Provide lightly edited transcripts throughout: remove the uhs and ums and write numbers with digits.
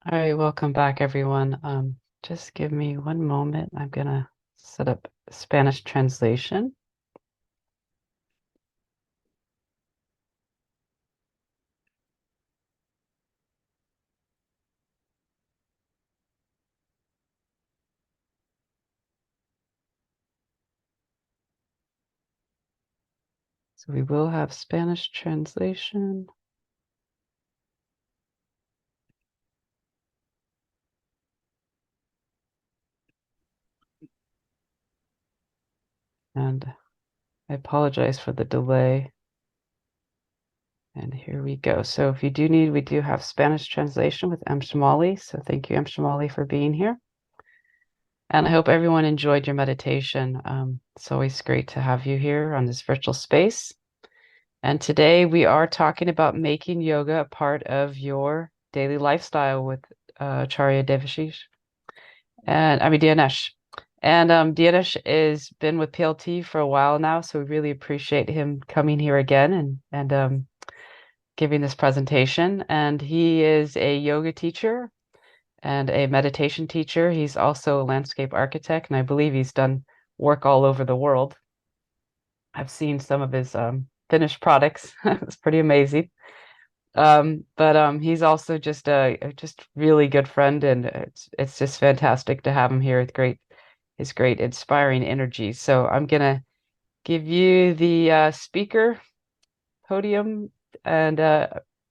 All right, welcome back, everyone. Just give me one moment. I'm gonna set up Spanish translation. So we will have Spanish translation. And I apologize for the delay. And here we go. So if you do need, we do have Spanish translation with M. Shamali. So thank you, M. Shamali, for being here. And I hope everyone enjoyed your meditation. It's always great to have you here on this virtual space. And today we are talking about making yoga a part of your daily lifestyle with Acharya Devashish. And I mean, Dinesh. And Dinesh has been with PLT for a while now, so we really appreciate him coming here again and giving this presentation. And he is a yoga teacher and a meditation teacher. He's also a landscape architect, and I believe he's done work all over the world. I've seen some of his finished products. It's pretty amazing. But he's also just a just really good friend, and it's just fantastic to have him here with his great inspiring energy. So I'm gonna give you the speaker podium, and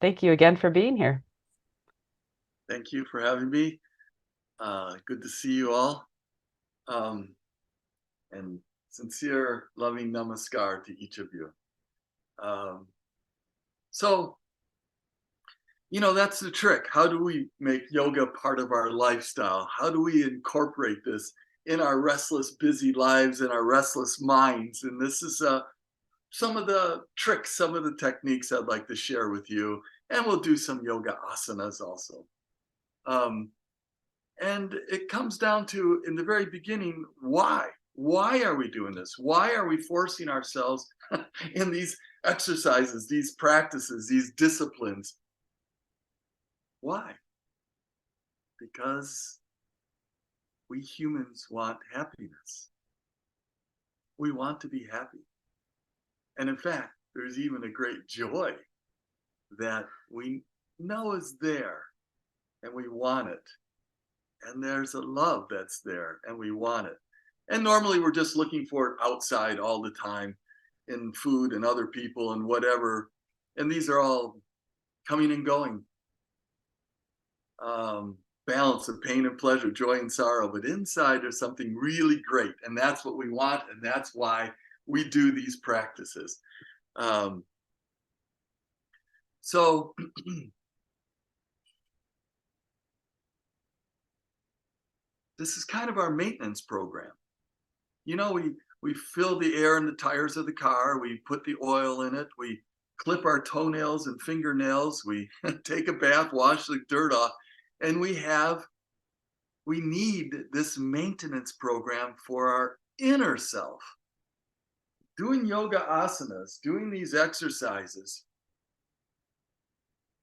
thank you again for being here. Thank you for having me. Good to see you all. And sincere, loving namaskar to each of you. Um, so, that's the trick. How do we make yoga part of our lifestyle? How do we incorporate this in our restless, busy lives and our restless minds? And this is some of the tricks, some of the techniques I'd like to share with you. And we'll do some yoga asanas also. Um, And it comes down to, in the very beginning, why? Why are we doing this? Why are we forcing ourselves in these exercises, these practices, these disciplines? Why? Because we humans want happiness. We want to be happy. And in fact, there's even a great joy that we know is there and we want it. And there's a love that's there and we want it. And normally we're just looking for it outside all the time in food and other people and whatever. And these are all coming and going. Balance of pain and pleasure, joy and sorrow. But inside there's something really great. And that's what we want. And that's why we do these practices. So this is kind of our maintenance program. We fill the air in the tires of the car, we put the oil in it, we clip our toenails and fingernails, we take a bath, wash the dirt off, and we need this maintenance program for our inner self. Doing yoga asanas, doing these exercises,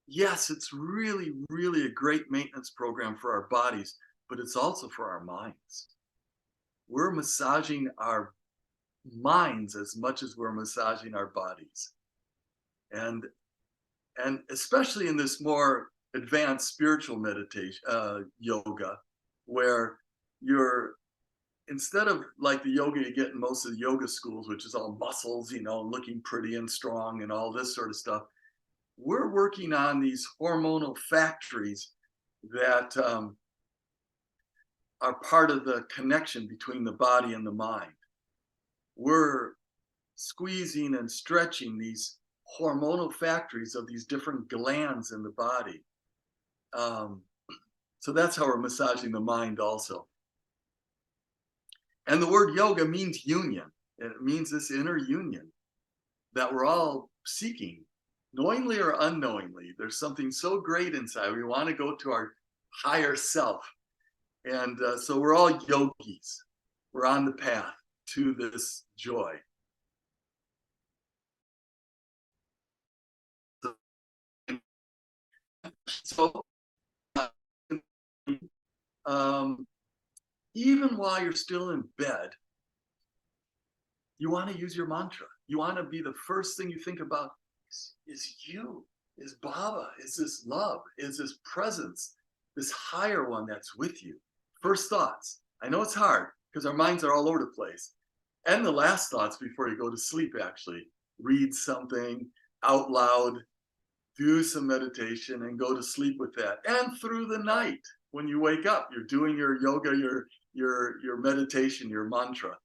yes, it's really, really a great maintenance program for our bodies, but it's also for our minds. We're massaging our minds as much as we're massaging our bodies. And especially in this more advanced spiritual meditation, yoga, where you're, instead of like the yoga you get in most of the yoga schools, which is all muscles, looking pretty and strong and all this sort of stuff, we're working on these hormonal factories that are part of the connection between the body and the mind. We're squeezing and stretching these hormonal factories of these different glands in the body. So that's how we're massaging the mind also. And the word yoga means union. It means this inner union that we're all seeking, knowingly or unknowingly. There's something so great inside. We want to go to our higher self. And so we're all yogis. We're on the path to this joy. So Even while you're still in bed, you want to use your mantra. You want to be the first thing you think about is you, is Baba, is this love, is this presence, this higher one that's with you. First thoughts. I know it's hard because our minds are all over the place. And the last thoughts before you go to sleep, actually. Read something out loud, do some meditation, and go to sleep with that. And through the night, when you wake up, you're doing your yoga, your meditation, your mantra.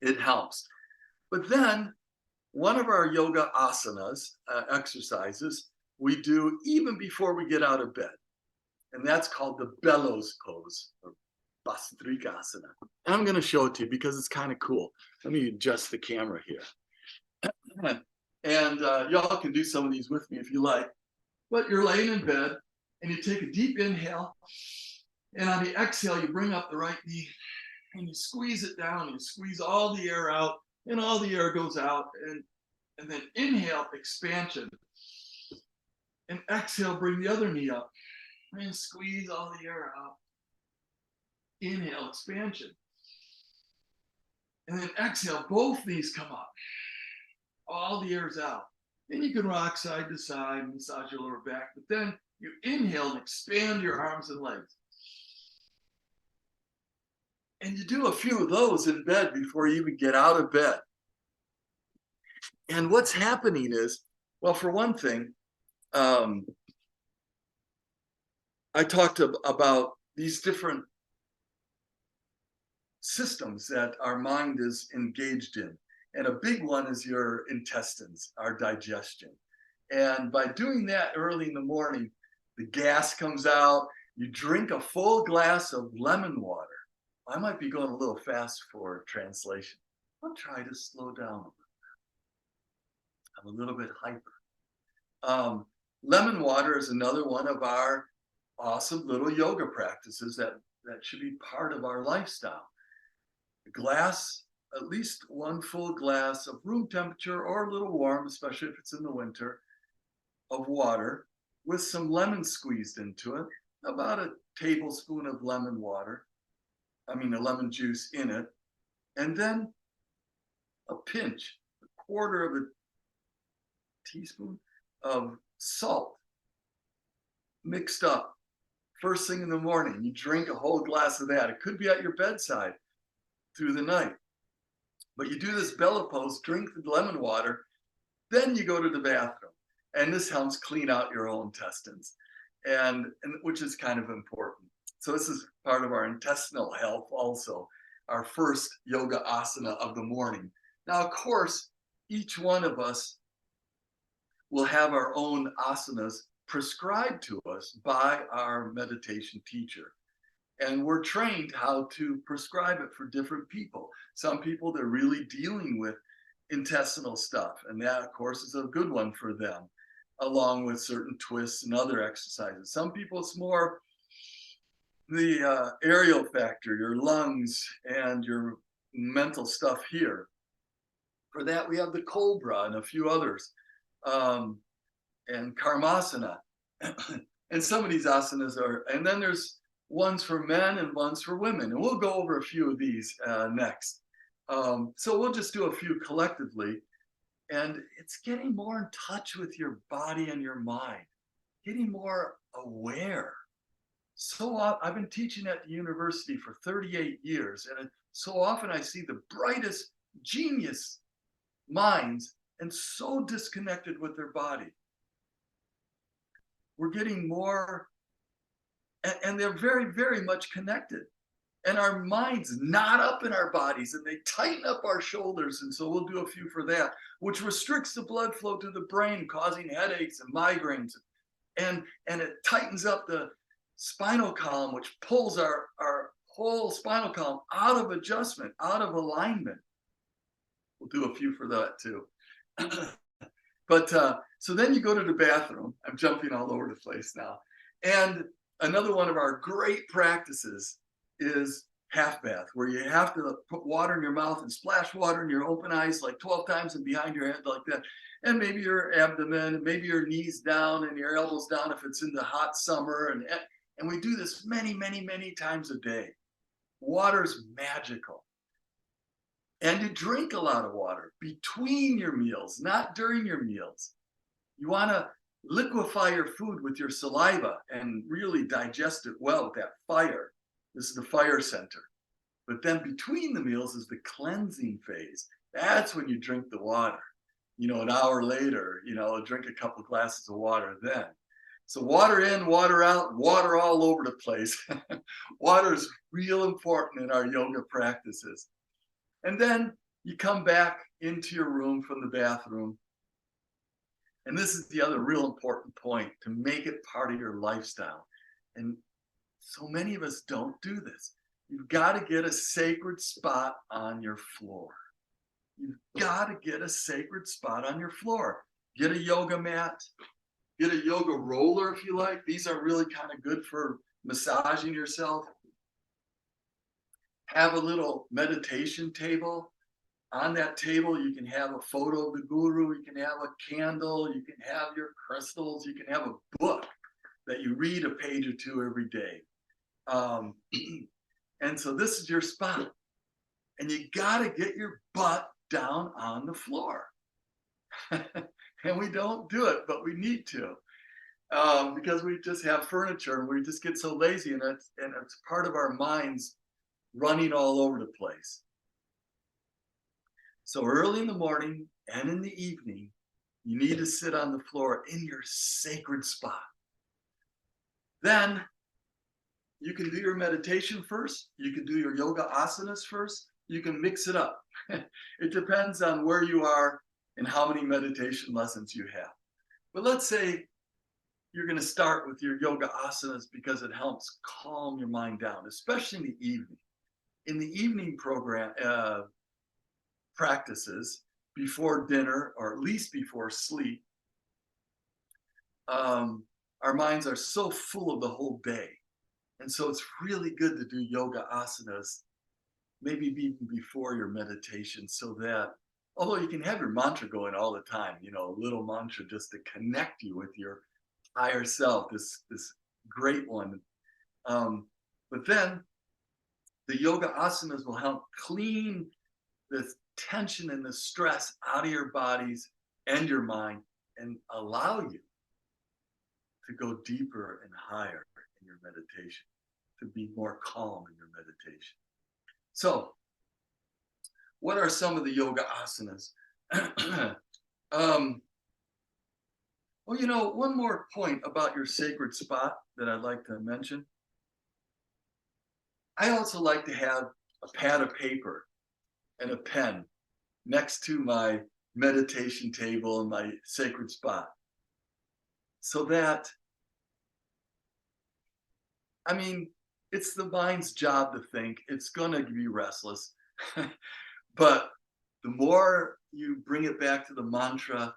It helps. But then one of our yoga asanas, exercises, we do even before we get out of bed. And that's called the bellows pose, or Bhastrikasana. And I'm going to show it to you because it's kind of cool. Let me adjust the camera here. And y'all can do some of these with me if you like. But you're laying in bed and you take a deep inhale. And on the exhale, you bring up the right knee and you squeeze it down. You squeeze all the air out and all the air goes out. And then inhale, expansion. And exhale, bring the other knee up. And squeeze all the air out. Inhale, expansion. And then exhale, both knees come up. All the air's out. And you can rock side to side, massage your lower back. But then you inhale and expand your arms and legs. And you do a few of those in bed before you even get out of bed. And what's happening is, well, for one thing, I talked about these different systems that our mind is engaged in. And a big one is your intestines, our digestion. And by doing that early in the morning, the gas comes out. You drink a full glass of lemon water. I might be going a little fast for translation. I'll try to slow down. I'm a little bit hyper. Lemon water is another one of our awesome little yoga practices that should be part of our lifestyle. A glass, at least one full glass of room temperature or a little warm, especially if it's in the winter, of water with some lemon squeezed into it, about a tablespoon of lemon lemon juice in it, and then a pinch, a quarter of a teaspoon of salt mixed up. First thing in the morning, you drink a whole glass of that. It could be at your bedside through the night. But you do this bellow pose, drink the lemon water, then you go to the bathroom. And this helps clean out your whole intestines, and which is kind of important. So this is part of our intestinal health also, our first yoga asana of the morning. Now, of course, each one of us will have our own asanas prescribed to us by our meditation teacher. And we're trained how to prescribe it for different people. Some people, they're really dealing with intestinal stuff. And that, of course, is a good one for them, along with certain twists and other exercises. Some people, it's more the aerial factor, your lungs and your mental stuff here. For that, we have the cobra and a few others, and karmasana. And some of these asanas are, and then there's ones for men and ones for women. And we'll go over a few of these next. So we'll just do a few collectively. And it's getting more in touch with your body and your mind, getting more aware. So I've been teaching at the university for 38 years, and so often I see the brightest genius minds and so disconnected with their body. We're getting more, and they're very, very much connected. And our minds knot up in our bodies and they tighten up our shoulders. And so we'll do a few for that, which restricts the blood flow to the brain, causing headaches and migraines. And it tightens up the spinal column, which pulls our whole spinal column out of adjustment, out of alignment. We'll do a few for that too. But so then you go to the bathroom. I'm jumping all over the place now. And another one of our great practices is half bath, where you have to put water in your mouth and splash water in your open eyes like 12 times and behind your head like that. And maybe your abdomen, and maybe your knees down and your elbows down if it's in the hot summer. And we do this many, many, many times a day. Water's magical. And to drink a lot of water between your meals, not during your meals. You want to liquefy your food with your saliva and really digest it well with that fire. This is the fire center. But then between the meals is the cleansing phase. That's when you drink the water. An hour later, drink a couple glasses of water then. So water in, water out, water all over the place. Water is real important in our yoga practices. And then you come back into your room from the bathroom. And this is the other real important point, to make it part of your lifestyle. And so many of us don't do this. You've got to get a sacred spot on your floor. You've got to get a sacred spot on your floor. Get a yoga mat. Get a yoga roller if you like. These are really kind of good for massaging yourself. Have a little meditation table. On that table, you can have a photo of the guru. You can have a candle. You can have your crystals. You can have a book that you read a page or two every day. And so this is your spot. And you got to get your butt down on the floor. And we don't do it, but we need to, because we just have furniture and we just get so lazy, and it's part of our minds running all over the place. So early in the morning and in the evening, you need to sit on the floor in your sacred spot. Then you can do your meditation first. You can do your yoga asanas first. You can mix it up. It depends on where you are and how many meditation lessons you have. But let's say you're going to start with your yoga asanas because it helps calm your mind down, especially in the evening. In the evening program practices before dinner, or at least before sleep, our minds are so full of the whole day. And so it's really good to do yoga asanas, maybe even before your meditation, so that, although you can have your mantra going all the time, a little mantra just to connect you with your higher self, this great one. But then the yoga asanas will help clean the tension and the stress out of your bodies and your mind, and allow you to go deeper and higher in your meditation, to be more calm in your meditation. So, what are some of the yoga asanas? One more point about your sacred spot that I'd like to mention. I also like to have a pad of paper and a pen next to my meditation table and my sacred spot, so that, it's the mind's job to think. It's going to be restless. But the more you bring it back to the mantra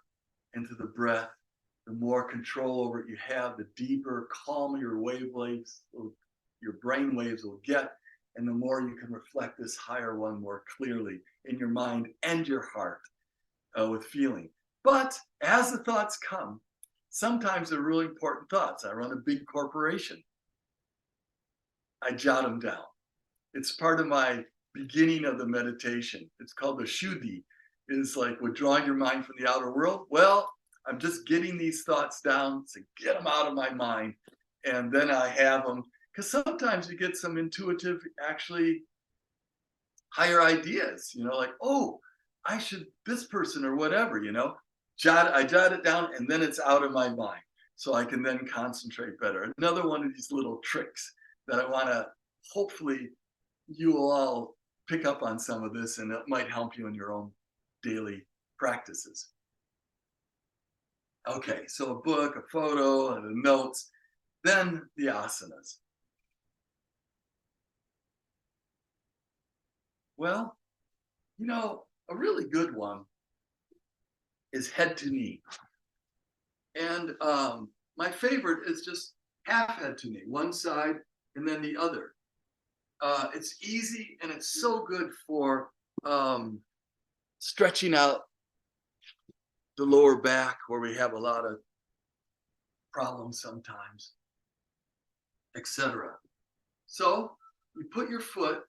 and to the breath, the more control over it you have, the deeper, calmer your wavelengths, your brain waves will get, and the more you can reflect this higher one more clearly in your mind and your heart, with feeling. But as the thoughts come, sometimes they're really important thoughts. I run a big corporation. I jot them down. It's part of my beginning of the meditation. It's called the Shuddhi. It's like withdrawing your mind from the outer world. Well, I'm just getting these thoughts down to get them out of my mind. And then I have them, because sometimes you get some intuitive, actually higher ideas, like, oh, I should, this person or whatever, I jot it down, and then it's out of my mind. So I can then concentrate better. Another one of these little tricks that I want to, hopefully you will all pick up on some of this, and it might help you in your own daily practices. Okay, so a book, a photo, and the notes, then the asanas. Well, a really good one is head to knee. And my favorite is just half head to knee, one side and then the other. It's easy, and it's so good for stretching out the lower back, where we have a lot of problems sometimes. etc. So you put your foot,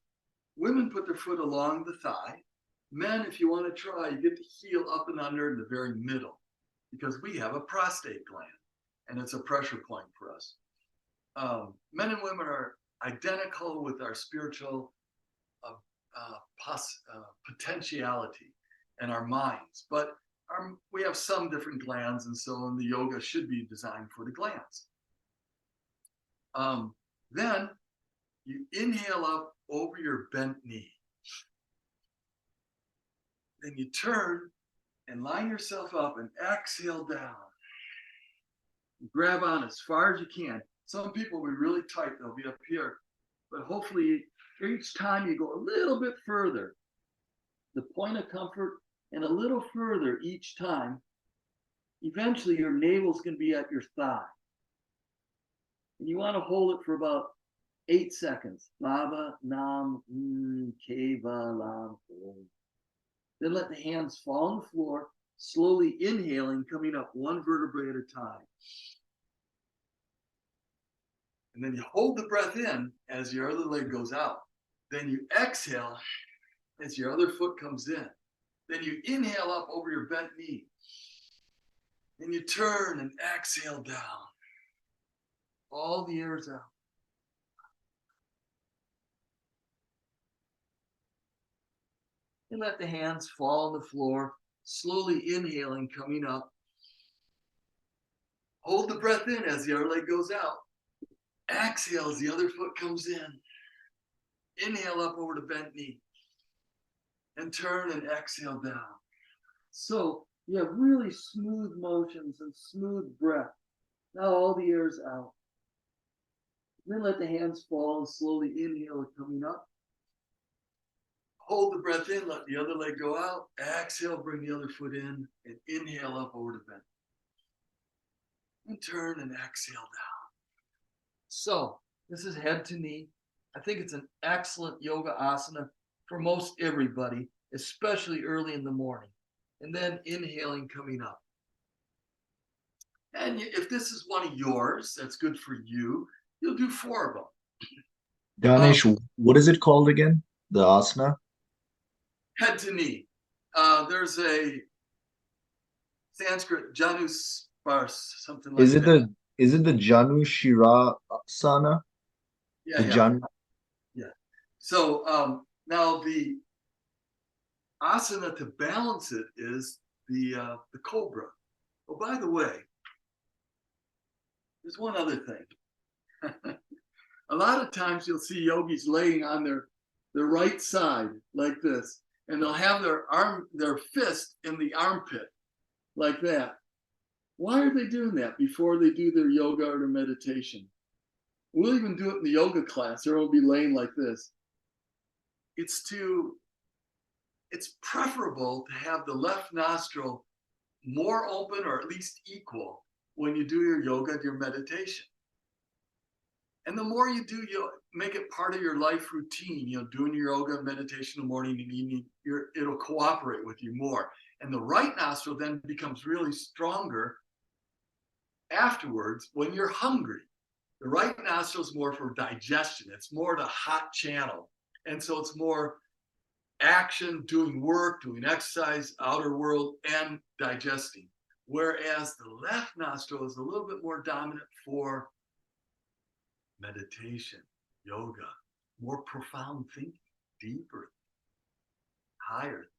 women put their foot along the thigh. Men, if you want to try, you get the heel up and under in the very middle, because we have a prostate gland and it's a pressure point for us. Men and women are identical with our spiritual potentiality and our minds, but we have some different glands, and so in the yoga should be designed for the glands. Then you inhale up over your bent knee. Then you turn and line yourself up and exhale down. Grab on as far as you can. Some people will be really tight, they'll be up here, but hopefully each time you go a little bit further, the point of comfort, and a little further each time, eventually your navel's going to be at your thigh. And you want to hold it for about 8 seconds. Lava, nam, keva, lam, om. Then let the hands fall on the floor, slowly inhaling, coming up one vertebrae at a time. And then you hold the breath in as your other leg goes out. Then you exhale as your other foot comes in. Then you inhale up over your bent knee. Then you turn and exhale down. All the air is out. And let the hands fall on the floor, slowly inhaling, coming up. Hold the breath in as the other leg goes out. Exhale as the other foot comes in. Inhale up over the bent knee. And turn and exhale down. So you have really smooth motions and smooth breath. Now all the air is out. Then let the hands fall and slowly inhale, coming up. Hold the breath in, let the other leg go out. Exhale, bring the other foot in, and inhale up over the bent. And turn and exhale down. So this is head to knee. I think it's an excellent yoga asana for most everybody, especially early in the morning. And then inhaling, coming up. And if this is one of yours, that's good for you, you'll do 4 of them. Danish, what is it called again? The asana? Head to knee. There's a Sanskrit Januspars, something like that. Is it the Janu Shirasana? Yeah, yeah. Janu? Yeah. So now the asana to balance it is the cobra. Oh, by the way, there's one other thing. A lot of times you'll see yogis laying on their right side like this, and they'll have their fist in the armpit like that. Why are they doing that before they do their yoga or their meditation? We'll even do it in the yoga class. Everyone will be laying like this. It's preferable to have the left nostril more open, or at least equal, when you do your yoga and your meditation. And the more you do, you'll make it part of your life routine. Doing your yoga and meditation in the morning and evening, it'll cooperate with you more. And the right nostril then becomes really stronger afterwards when you're hungry. The right nostril is more for digestion. It's more the hot channel. And so it's more action, doing work, doing exercise, outer world, and digesting. Whereas the left nostril is a little bit more dominant for meditation, yoga, more profound thinking, deeper, higher.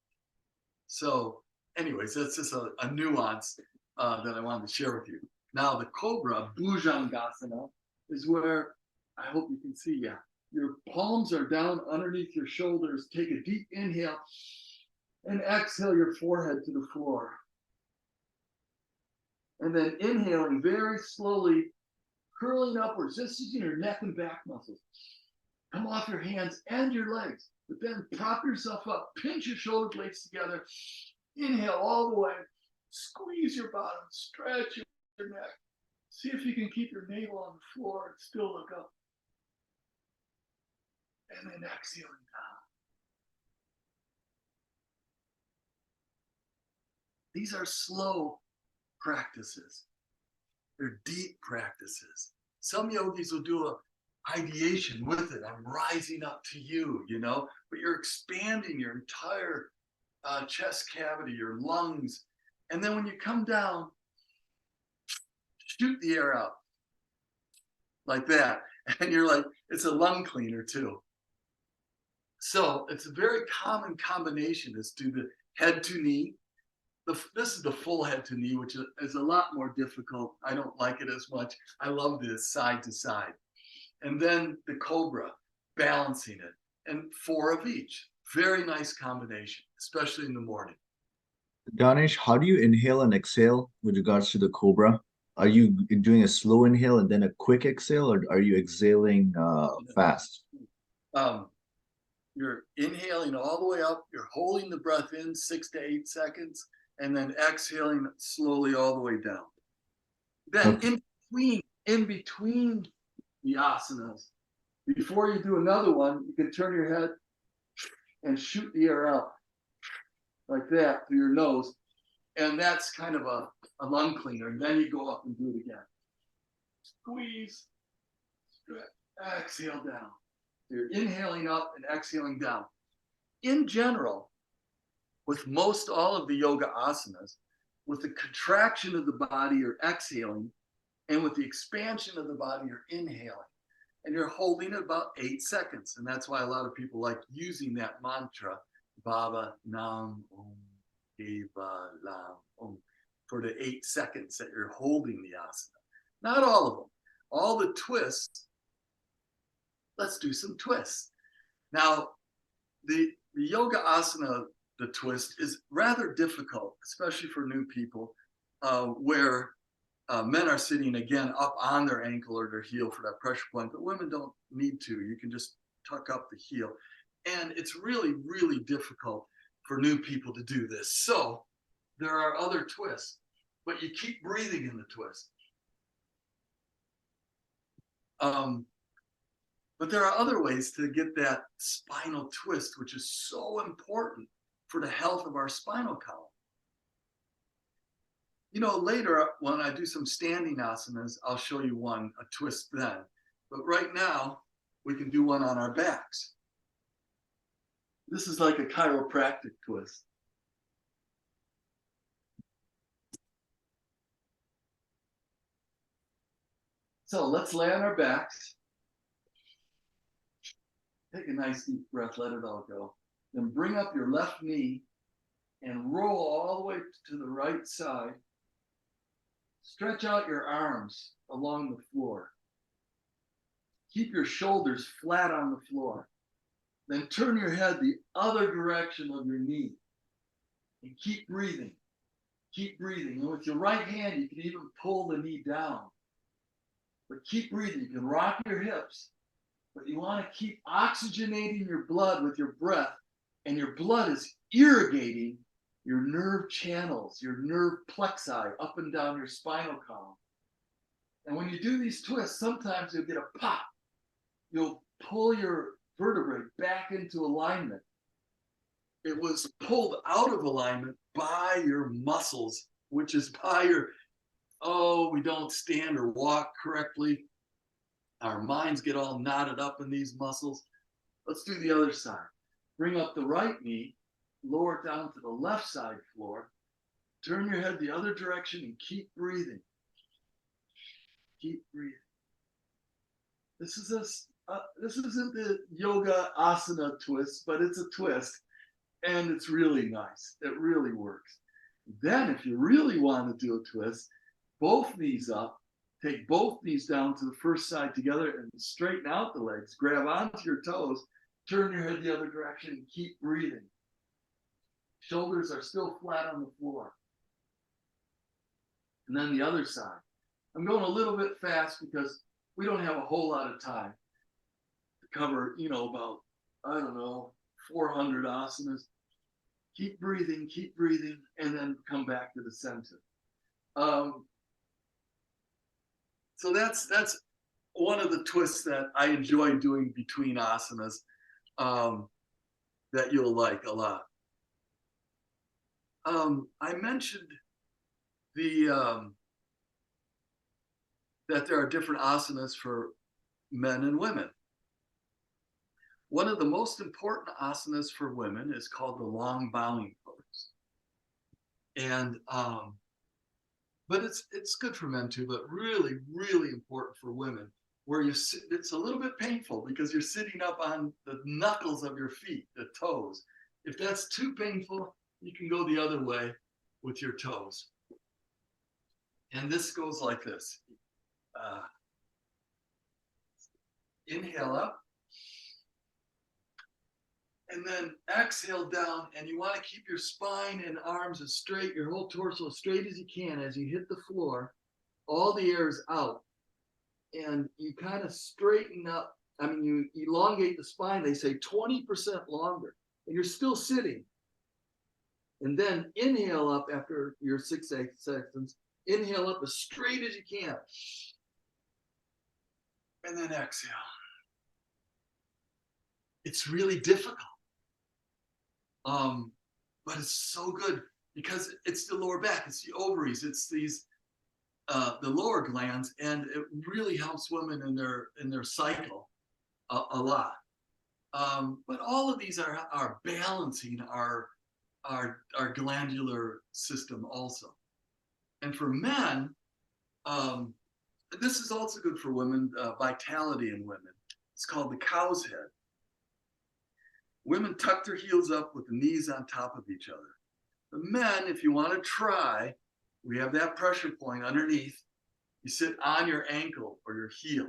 So anyways, that's just a nuance that I wanted to share with you. Now the cobra, Bhujangasana, is where, I hope you can see, your palms are down underneath your shoulders. Take a deep inhale and exhale your forehead to the floor. And then inhaling very slowly, curling upwards, just using your neck and back muscles. Come off your hands and your legs, but then prop yourself up, pinch your shoulder blades together, inhale all the way, squeeze your bottom, stretch your neck. See if you can keep your navel on the floor and still look up. And then exhaling down. These are slow practices. They're deep practices. Some yogis will do ideation with it. I'm rising up to you, you know, but you're expanding your entire chest cavity, your lungs. And then when you come down, shoot the air out like that. And you're like, it's a lung cleaner too. So it's a very common combination is do the head to knee. This is the full head to knee, which is a lot more difficult. I don't like it as much. I love this side to side. And then the cobra, balancing it, and 4 of each. Very nice combination, especially in the morning. Danish, how do you inhale and exhale with regards to the cobra? Are you doing a slow inhale and then a quick exhale, or are you exhaling fast? Um, you're inhaling all the way up, you're holding the breath in 6 to 8 seconds, and then exhaling slowly all the way down. Then Okay. in between the asanas, before you do another one, you can turn your head and shoot the air out like that through your nose. And that's kind of a lung cleaner. And then you go up and do it again. Squeeze, stretch, exhale down. You're inhaling up and exhaling down. In general, with most all of the yoga asanas, with the contraction of the body, you're exhaling, and with the expansion of the body, you're inhaling. And you're holding it about 8 seconds. And that's why a lot of people like using that mantra, Baba Nam Om Deva Lam Om, for the 8 seconds that you're holding the asana. Not all of them. All the twists, let's do some twists. Now, the yoga asana, the twist, is rather difficult, especially for new people, where men are sitting again up on their ankle or their heel for that pressure point, but women don't need to. You can just tuck up the heel. And it's really, really difficult for new people to do this. So there are other twists, but you keep breathing in the twist. But there are other ways to get that spinal twist, which is so important for the health of our spinal column. You know, later when I do some standing asanas, I'll show you one, a twist then. But right now, we can do one on our backs. This is like a chiropractic twist. So let's lay on our backs. Take a nice deep breath, let it all go. Then bring up your left knee and roll all the way to the right side. Stretch out your arms along the floor. Keep your shoulders flat on the floor. Then turn your head the other direction of your knee. And keep breathing. Keep breathing. And with your right hand, you can even pull the knee down. But keep breathing. You can rock your hips. But you want to keep oxygenating your blood with your breath. And your blood is irrigating your nerve channels, your nerve plexi up and down your spinal column. And when you do these twists, sometimes you'll get a pop. You'll pull your vertebrae back into alignment. It was pulled out of alignment by your muscles, which is by your, we don't stand or walk correctly. Our minds get all knotted up in these muscles. Let's do the other side. Bring up the right knee, lower it down to the left side floor. Turn your head the other direction and keep breathing. Keep breathing. This isn't the yoga asana twist, but it's a twist, and it's really nice. It really works. Then, if you really want to do a twist, both knees up, take both knees down to the first side together and straighten out the legs. Grab onto your toes, turn your head the other direction, and keep breathing. Shoulders are still flat on the floor. And then the other side. I'm going a little bit fast because we don't have a whole lot of time to cover, about, 400 asanas. Keep breathing, and then come back to the center. So that's one of the twists that I enjoy doing between asanas that you'll like a lot. I mentioned that there are different asanas for men and women. One of the most important asanas for women is called the long bowing pose. And but it's good for men too, but really, really important for women, where you sit, it's a little bit painful because you're sitting up on the knuckles of your feet, the toes. If that's too painful, you can go the other way with your toes. And this goes like this. Inhale up. And then exhale down, and you want to keep your spine and arms as straight, your whole torso as straight as you can as you hit the floor. All the air is out. And you kind of straighten up. I mean, you elongate the spine, they say 20% longer, and you're still sitting. And then inhale up after your 6 seconds. Inhale up as straight as you can. And then exhale. It's really difficult. But it's so good because it's the lower back, it's the ovaries, it's these the lower glands, and it really helps women in their cycle a lot. But all of these are balancing our glandular system also. And for men, this is also good for women, vitality in women. It's called the cow's head. Women tuck their heels up with the knees on top of each other. The men, if you want to try, we have that pressure point underneath. You sit on your ankle or your heel.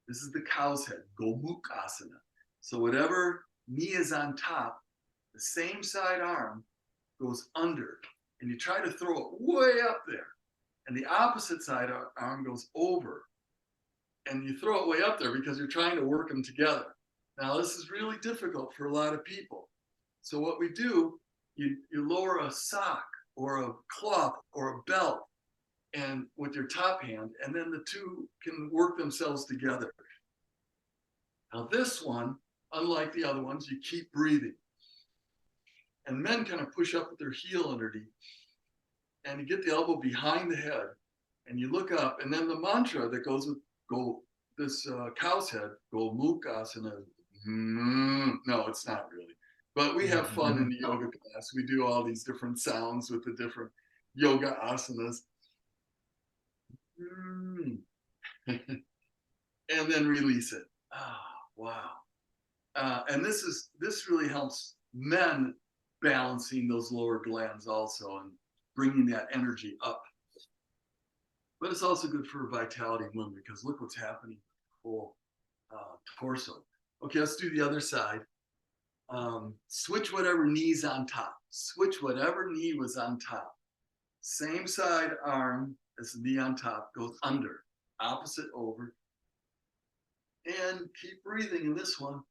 This is the cow's head, Gomukhasana. So whatever knee is on top, the same side arm goes under, and you try to throw it way up there. And the opposite side arm goes over, and you throw it way up there because you're trying to work them together. Now, this is really difficult for a lot of people. So what we do, you lower a sock or a cloth or a belt and with your top hand, and then the two can work themselves together. Now this one, unlike the other ones, you keep breathing. And men kind of push up with their heel underneath, and you get the elbow behind the head, and you look up, and then the mantra that goes with this cow's head, Gomukhasana. No, it's not really. But we have fun in the yoga class. We do all these different sounds with the different yoga asanas. And then release it. Oh, wow. And this really helps men balancing those lower glands also and bringing that energy up. But it's also good for vitality in women because look what's happening with the whole torso. Okay, let's do the other side. Switch whatever knee's on top. Switch whatever knee was on top. Same side arm as the knee on top goes under. Opposite over. And keep breathing in this one.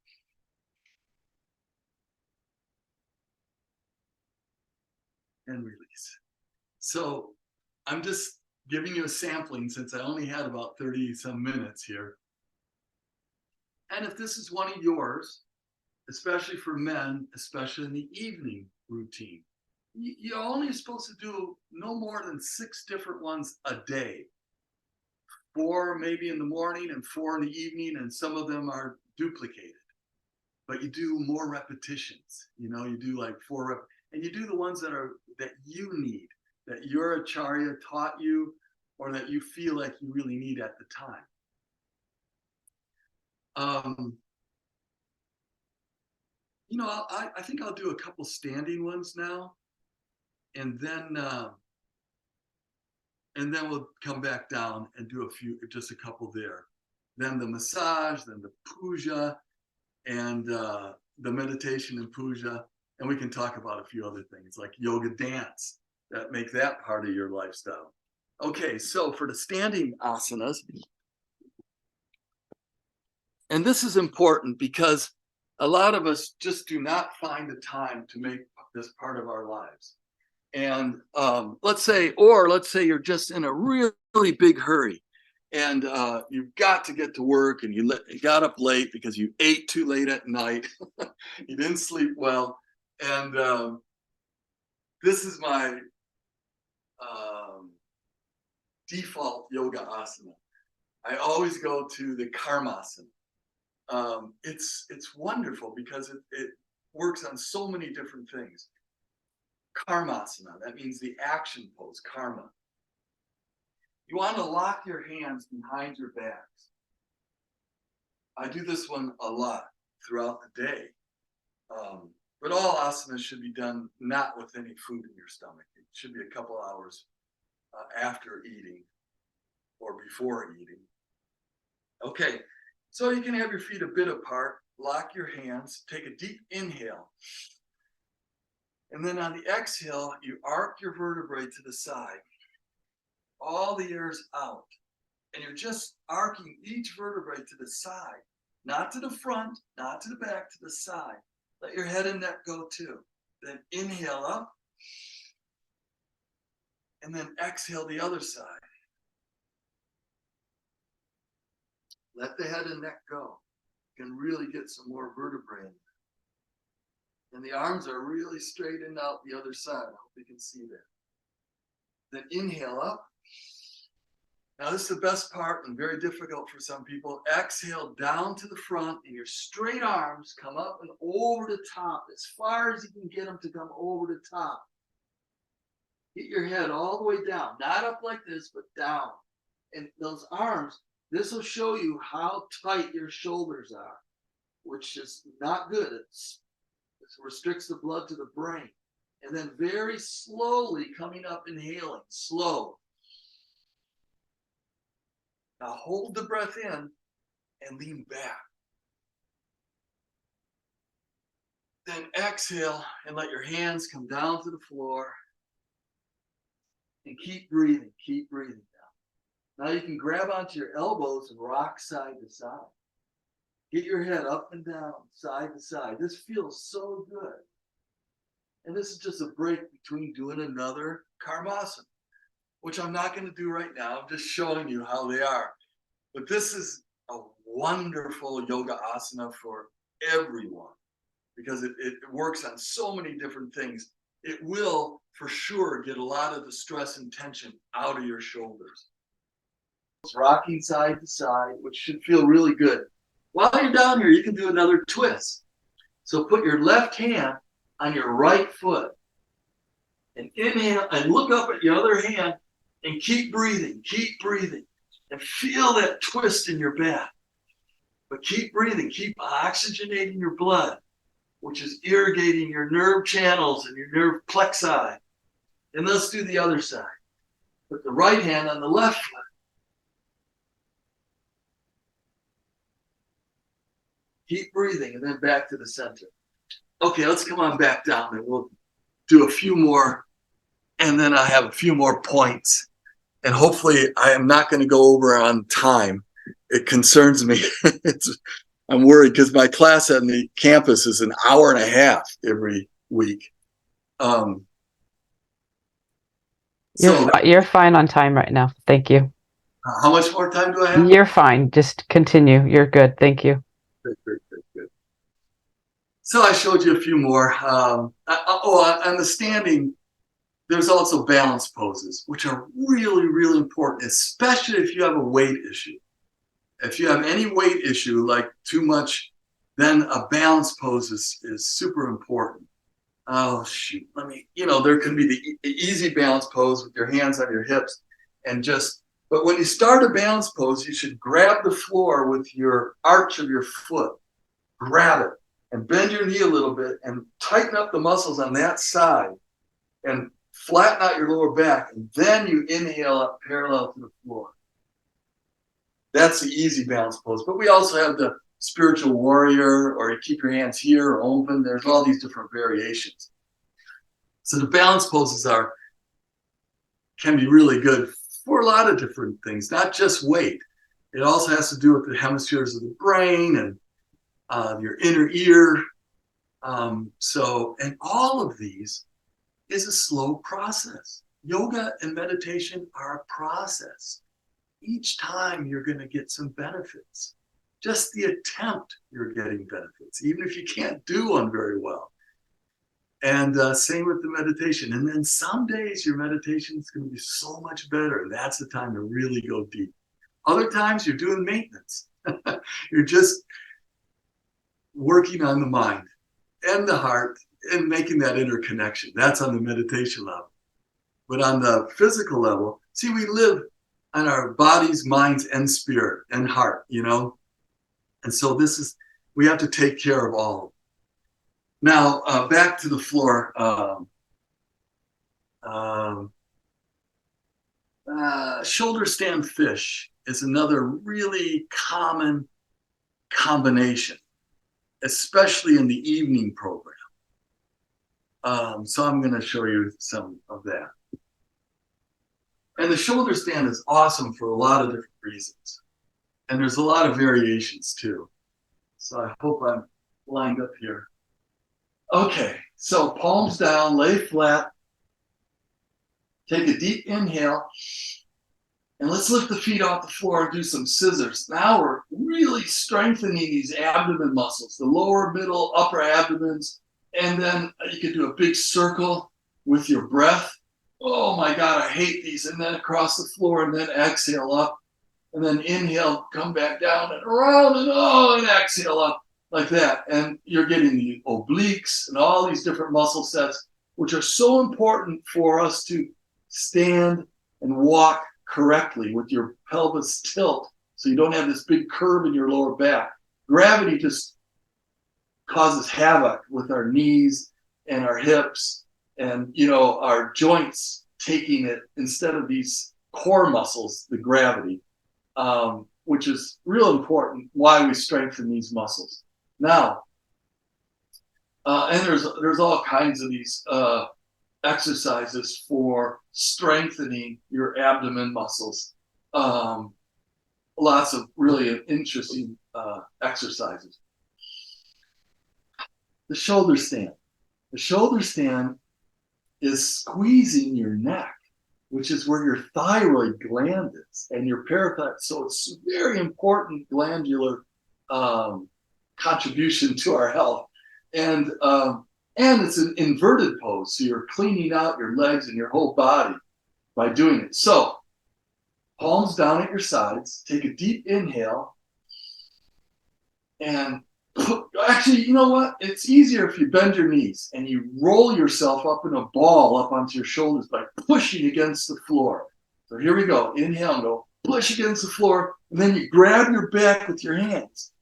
And release. So I'm just giving you a sampling since I only had about 30 some minutes here. And if this is one of yours, especially for men, especially in the evening routine, you're only supposed to do no more than 6 different ones a day. 4 maybe in the morning and 4 in the evening, and some of them are duplicated. But you do more repetitions. You do like 4 and you do the ones that you need, that your acharya taught you, or that you feel like you really need at the time. I think I'll do a couple standing ones now, and then we'll come back down and do just a couple there. Then the massage, then the puja, and the meditation and puja, and we can talk about a few other things like yoga dance that make that part of your lifestyle. Okay, so for the standing asanas, and this is important because a lot of us just do not find the time to make this part of our lives. And let's say you're just in a really, really big hurry, and you've got to get to work, and you got up late because you ate too late at night. You didn't sleep well. And this is my default yoga asana. I always go to the Karmasana. It's wonderful because it works on so many different things. Karmasana, that means the action pose, karma. You want to lock your hands behind your backs. I do this one a lot throughout the day. But all asanas should be done not with any food in your stomach. It should be a couple hours after eating or before eating. Okay, so you can have your feet a bit apart, lock your hands, take a deep inhale. And then on the exhale, you arc your vertebrae to the side. All the air is out. And you're just arcing each vertebrae to the side. Not to the front, not to the back, to the side. Let your head and neck go too. Then inhale up. And then exhale the other side. Let the head and neck go. You can really get some more vertebrae in there. And the arms are really straightened out the other side. I hope you can see that. Then inhale up. Now this is the best part and very difficult for some people. Exhale down to the front and your straight arms come up and over the top as far as you can get them to come over the top. Get your head all the way down, not up like this, but down. And those arms, this will show you how tight your shoulders are, which is not good. It restricts the blood to the brain. And then very slowly coming up, inhaling, slow. Now hold the breath in and lean back. Then exhale and let your hands come down to the floor. And keep breathing down. Now you can grab onto your elbows and rock side to side. Get your head up and down, side to side. This feels so good. And this is just a break between doing another Karmasana, which I'm not going to do right now. I'm just showing you how they are. But this is a wonderful yoga asana for everyone because it works on so many different things. It will, for sure, get a lot of the stress and tension out of your shoulders. It's rocking side to side, which should feel really good. While you're down here, you can do another twist. So put your left hand on your right foot and inhale and look up at your other hand and keep breathing and feel that twist in your back. But keep breathing, keep oxygenating your blood, which is irrigating your nerve channels and your nerve plexi. And let's do the other side. Put the right hand on the left foot. Keep breathing and then back to the center. Okay, let's come on back down and we'll do a few more. And then I have a few more points. And hopefully I am not going to go over on time. It concerns me. I'm worried because my class on the campus is an hour and a half every week. You're fine on time right now. Thank you. How much more time do I have? You're fine. Just continue. You're good. Thank you. Good. So I showed you a few more. On the standing, there's also balance poses, which are really, really important, especially if you have a weight issue. If you have any weight issue, like too much, then a balance pose is super important. Oh, shoot. There can be the easy balance pose with your hands on your hips but when you start a balance pose, you should grab the floor with your arch of your foot. Grab it and bend your knee a little bit and tighten up the muscles on that side and flatten out your lower back. And then you inhale up parallel to the floor. That's the easy balance pose. But we also have the spiritual warrior, or you keep your hands here or open. There's all these different variations. So the balance poses can be really good for a lot of different things, not just weight. It also has to do with the hemispheres of the brain and your inner ear. And all of these is a slow process. Yoga and meditation are a process. Each time you're going to get some benefits. Just the attempt, you're getting benefits, even if you can't do one very well. And same with the meditation. And then some days your meditation is going to be so much better. And that's the time to really go deep. Other times you're doing maintenance. You're just working on the mind and the heart and making that interconnection. That's on the meditation level. But on the physical level, see, we live on our bodies, minds, and spirit and heart, you know? And so we have to take care of all of them. Now, back to the floor. Shoulder stand fish is another really common combination, especially in the evening program. So I'm going to show you some of that. And the shoulder stand is awesome for a lot of different reasons. And there's a lot of variations too. So I hope I'm lined up here. Okay, so palms down, lay flat. Take a deep inhale. And let's lift the feet off the floor and do some scissors. Now we're really strengthening these abdomen muscles, the lower, middle, upper abdomens. And then you can do a big circle with your breath. Oh my God, I hate these. And then across the floor, and then exhale up. And then inhale, come back down and around, and exhale up like that. And you're getting the obliques and all these different muscle sets, which are so important for us to stand and walk correctly with your pelvis tilt, so you don't have this big curve in your lower back. Gravity just causes havoc with our knees and our hips and, you know, our joints taking it instead of these core muscles, the gravity, which is real important why we strengthen these muscles. Now, and there's all kinds of these exercises for strengthening your abdomen muscles. Lots of really interesting exercises. The shoulder stand. The shoulder stand is squeezing your neck, which is where your thyroid gland is, and your parathyroid. So it's very important glandular contribution to our health. And it's an inverted pose, so you're cleaning out your legs and your whole body by doing it. So, palms down at your sides, take a deep inhale, and actually, you know what? It's easier if you bend your knees and you roll yourself up in a ball up onto your shoulders by pushing against the floor. So here we go. Inhale and go, push against the floor, and then you grab your back with your hands.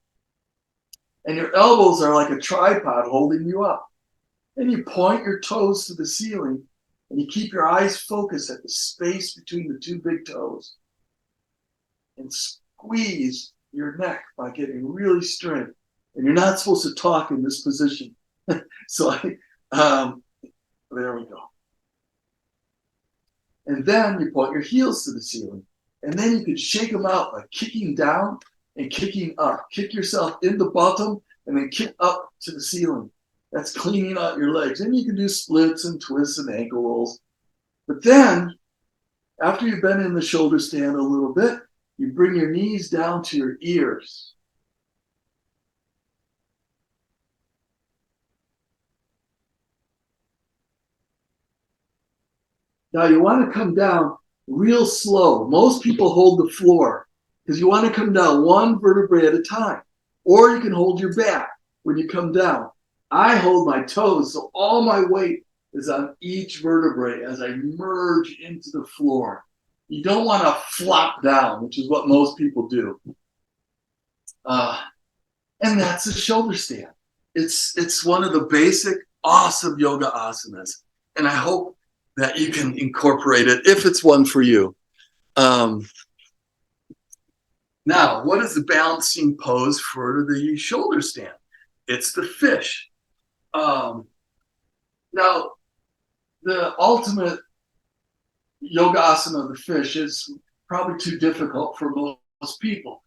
And your elbows are like a tripod holding you up. Then you point your toes to the ceiling and you keep your eyes focused at the space between the two big toes. And squeeze your neck by getting really straight. And you're not supposed to talk in this position. So there we go. And then you point your heels to the ceiling. And then you can shake them out by kicking down and kicking up. Kick yourself in the bottom and then kick up to the ceiling. That's cleaning out your legs. And you can do splits and twists and ankle rolls. But then, after you've been in the shoulder stand a little bit, you bring your knees down to your ears. Now you want to come down real slow. Most people hold the floor because you want to come down one vertebrae at a time. Or you can hold your back when you come down. I hold my toes, so all my weight is on each vertebrae as I merge into the floor. You don't want to flop down, which is what most people do. And that's a shoulder stand. It's one of the basic, awesome yoga asanas. And I hope that you can incorporate it if it's one for you. Now, what is the balancing pose for the shoulder stand? It's the fish. Now, the ultimate yoga asana of the fish is probably too difficult for most people.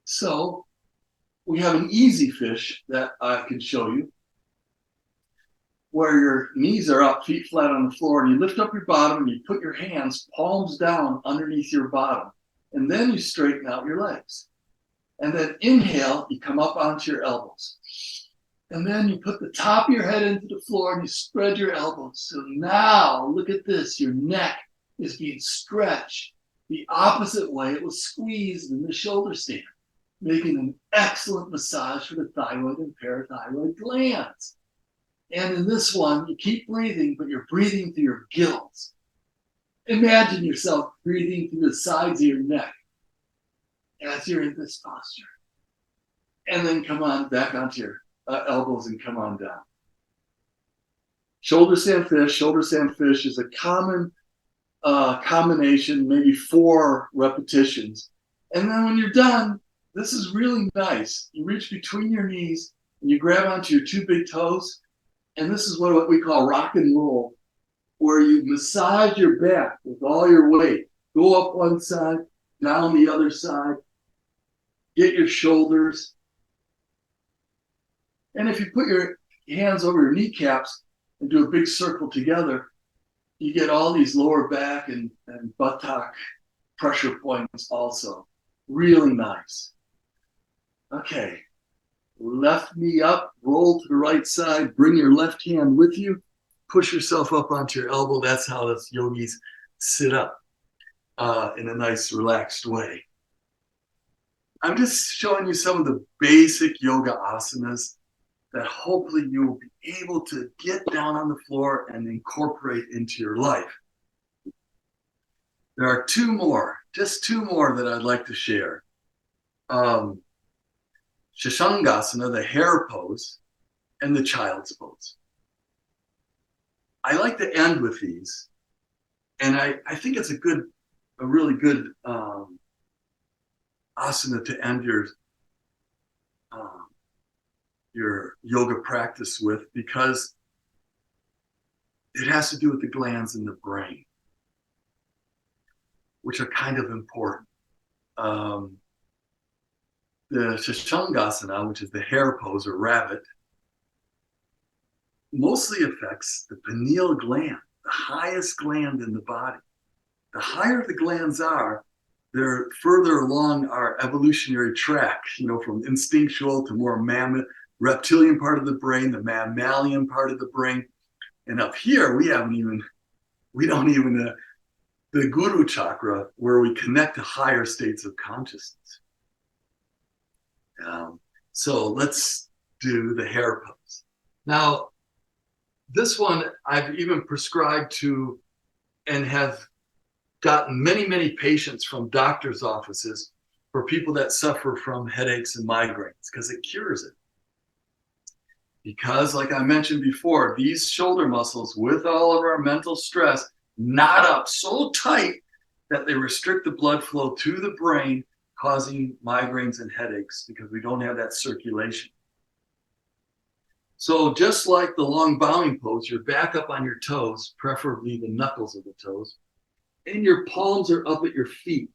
So we have an easy fish that I can show you, where your knees are up, feet flat on the floor, and you lift up your bottom and you put your hands palms down underneath your bottom. And then you straighten out your legs. And then inhale, you come up onto your elbows. And then you put the top of your head into the floor and you spread your elbows. So now, look at this. Your neck is being stretched. The opposite way, it was squeezed in the shoulder stand, making an excellent massage for the thyroid and parathyroid glands. And in this one, you keep breathing, but you're breathing through your gills. Imagine yourself breathing through the sides of your neck as you're in this posture. And then come on back onto your elbows and come on down. Shoulder stand fish. Shoulder stand fish is a common combination, maybe 4 repetitions. And then when you're done, this is really nice. You reach between your knees and you grab onto your 2 big toes. And this is what we call rock and roll, where you massage your back with all your weight. Go up one side, down the other side. Get your shoulders. And if you put your hands over your kneecaps and do a big circle together, you get all these lower back and buttock pressure points also. Really nice. Okay. Left knee up, roll to the right side, bring your left hand with you, push yourself up onto your elbow. That's how the yogis sit up in a nice relaxed way. I'm just showing you some of the basic yoga asanas that hopefully you will be able to get down on the floor and incorporate into your life. There are 2 more, just 2 more that I'd like to share. Shashangasana, the hare pose, and the child's pose. I like to end with these, and I think it's a really good asana to end your yoga practice with, because it has to do with the glands in the brain, which are kind of important. The Shashangasana, which is the hare pose or rabbit, mostly affects the pineal gland, the highest gland in the body. The higher the glands are, they're further along our evolutionary track, from instinctual to more mammoth, reptilian part of the brain, the mammalian part of the brain. And up here, the guru chakra, where we connect to higher states of consciousness. So let's do the hare pose. Now, this one I've even prescribed to and have gotten many, many patients from doctors' offices for people that suffer from headaches and migraines, because it cures it. Because, like I mentioned before, these shoulder muscles, with all of our mental stress, knot up so tight that they restrict the blood flow to the brain, causing migraines and headaches because we don't have that circulation. So just like the long bowing pose, you're back up on your toes, preferably the knuckles of the toes, and your palms are up at your feet.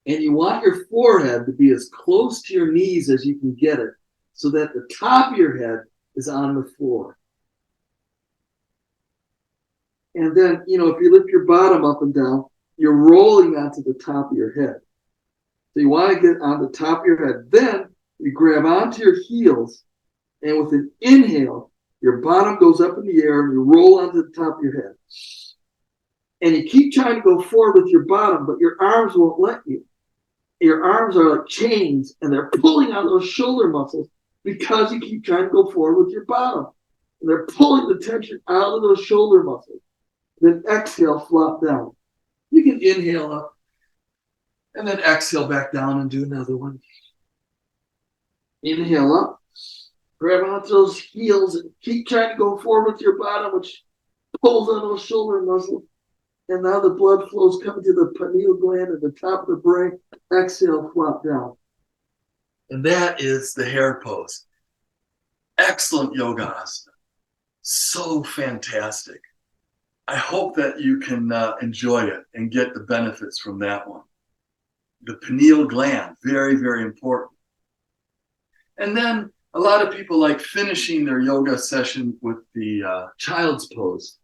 And you want your forehead to be as close to your knees as you can get it, so that the top of your head is on the floor. And then, if you lift your bottom up and down, you're rolling onto the top of your head. So you want to get on the top of your head. Then you grab onto your heels, and with an inhale, your bottom goes up in the air and you roll onto the top of your head. And you keep trying to go forward with your bottom, but your arms won't let you. Your arms are like chains, and they're pulling on those shoulder muscles because you keep trying to go forward with your bottom. And they're pulling the tension out of those shoulder muscles. Then exhale, flop down. You can inhale up and then exhale back down and do another one. Inhale up, grab onto those heels and keep trying to go forward with your bottom, which pulls on those shoulder muscles. And now the blood flows coming to the pineal gland at the top of the brain. Exhale, flop down. And that is the hare pose. Excellent yoga asana. So fantastic. I hope that you can enjoy it and get the benefits from that one. The pineal gland, very, very important. And then a lot of people like finishing their yoga session with the child's pose.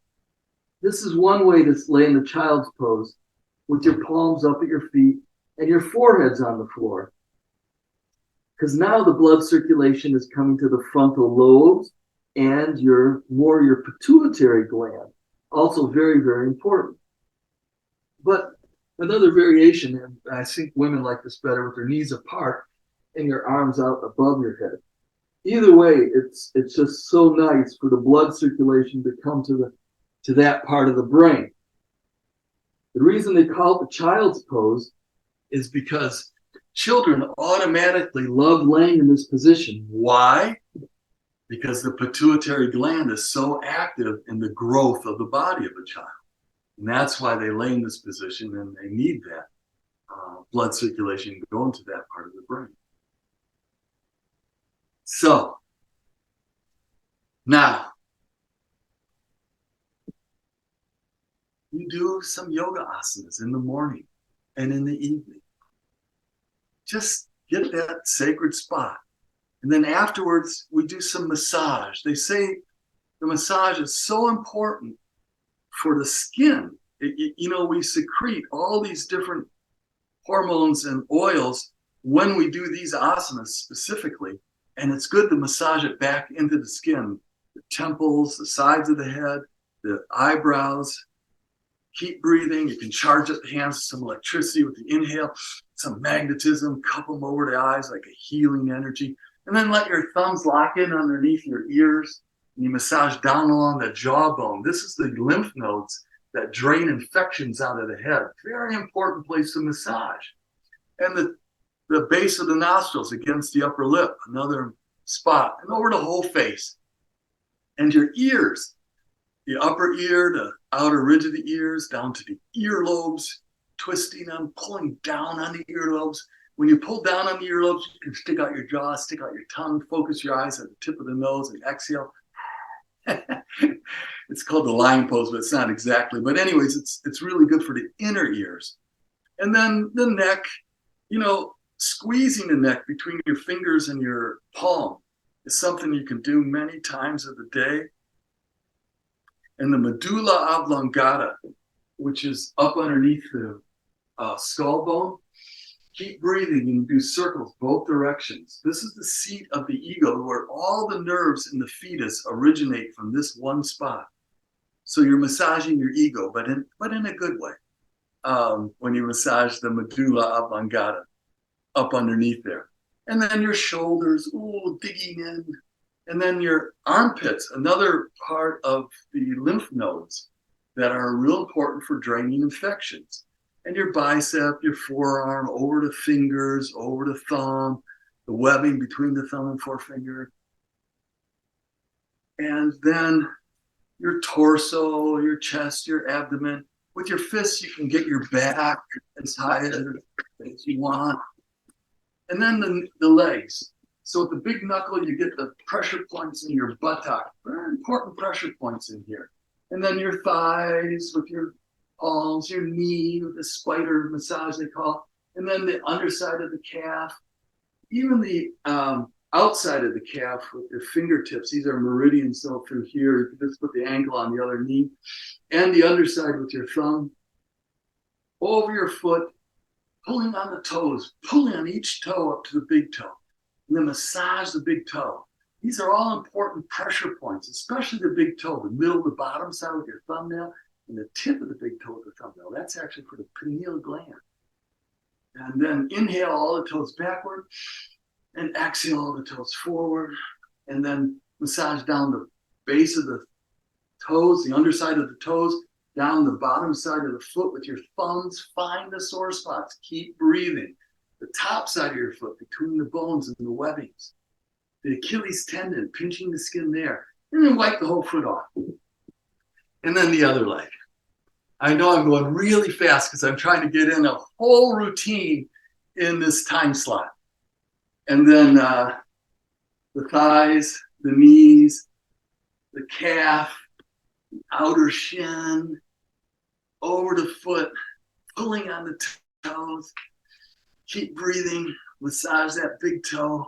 This is one way to lay in the child's pose, with your palms up at your feet and your foreheads on the floor. Because now the blood circulation is coming to the frontal lobes and your pituitary gland. Also very, very important. But another variation, and I think women like this better, with their knees apart and your arms out above your head. Either way, it's just so nice for the blood circulation to come to that part of the brain. The reason they call it the child's pose is because children automatically love laying in this position. Why? Because the pituitary gland is so active in the growth of the body of a child. And that's why they lay in this position, and they need that blood circulation to go into that part of the brain. So, now, you do some yoga asanas in the morning and in the evening. Just get that sacred spot. And then afterwards, we do some massage. They say the massage is so important for the skin. We secrete all these different hormones and oils when we do these asanas specifically. And it's good to massage it back into the skin, the temples, the sides of the head, the eyebrows. Keep breathing. You can charge up the hands with some electricity with the inhale, some magnetism, cup them over the eyes like a healing energy. And then let your thumbs lock in underneath your ears. And you massage down along the jawbone. This is the lymph nodes that drain infections out of the head. Very important place to massage. And the base of the nostrils against the upper lip, another spot. And over the whole face. And your ears, the upper ear, the outer ridge of the ears, down to the earlobes, twisting them, pulling down on the earlobes. When you pull down on the earlobes, you can stick out your jaw, stick out your tongue, focus your eyes at the tip of the nose, and exhale. It's called the lion pose, but it's not exactly. But anyways, it's really good for the inner ears. And then the neck, squeezing the neck between your fingers and your palm is something you can do many times of the day. And the medulla oblongata, which is up underneath the skull bone, keep breathing and do circles both directions. This is the seat of the ego, where all the nerves in the fetus originate from this one spot. So you're massaging your ego, but in a good way. When you massage the medulla oblongata up underneath there. And then your shoulders, digging in. And then your armpits, another part of the lymph nodes that are real important for draining infections. And your bicep, your forearm, over the fingers, over the thumb, the webbing between the thumb and forefinger. And then your torso, your chest, your abdomen. With your fists, you can get your back as high as you want. And then the legs. So with the big knuckle, you get the pressure points in your buttock. Very important pressure points in here. And then your thighs with your palms, your knee with the spider massage they call it. And then the underside of the calf. Even the outside of the calf with your fingertips. These are meridians so through here. You can just put the ankle on the other knee. And the underside with your thumb. Over your foot. Pulling on the toes. Pulling on each toe up to the big toe. And then massage the big toe. These are all important pressure points, especially the big toe, the middle, the bottom side with your thumbnail, and the tip of the big toe with the thumbnail. That's actually for the pineal gland. And then inhale all the toes backward, and exhale all the toes forward, and then massage down the base of the toes, the underside of the toes, down the bottom side of the foot with your thumbs. Find the sore spots. Keep breathing. The top side of your foot, between the bones and the webbings. The Achilles tendon, pinching the skin there. And then wipe the whole foot off. And then the other leg. I know I'm going really fast because I'm trying to get in a whole routine in this time slot. And then the thighs, the knees, the calf, the outer shin, over the foot, pulling on the toes. Keep breathing, massage that big toe,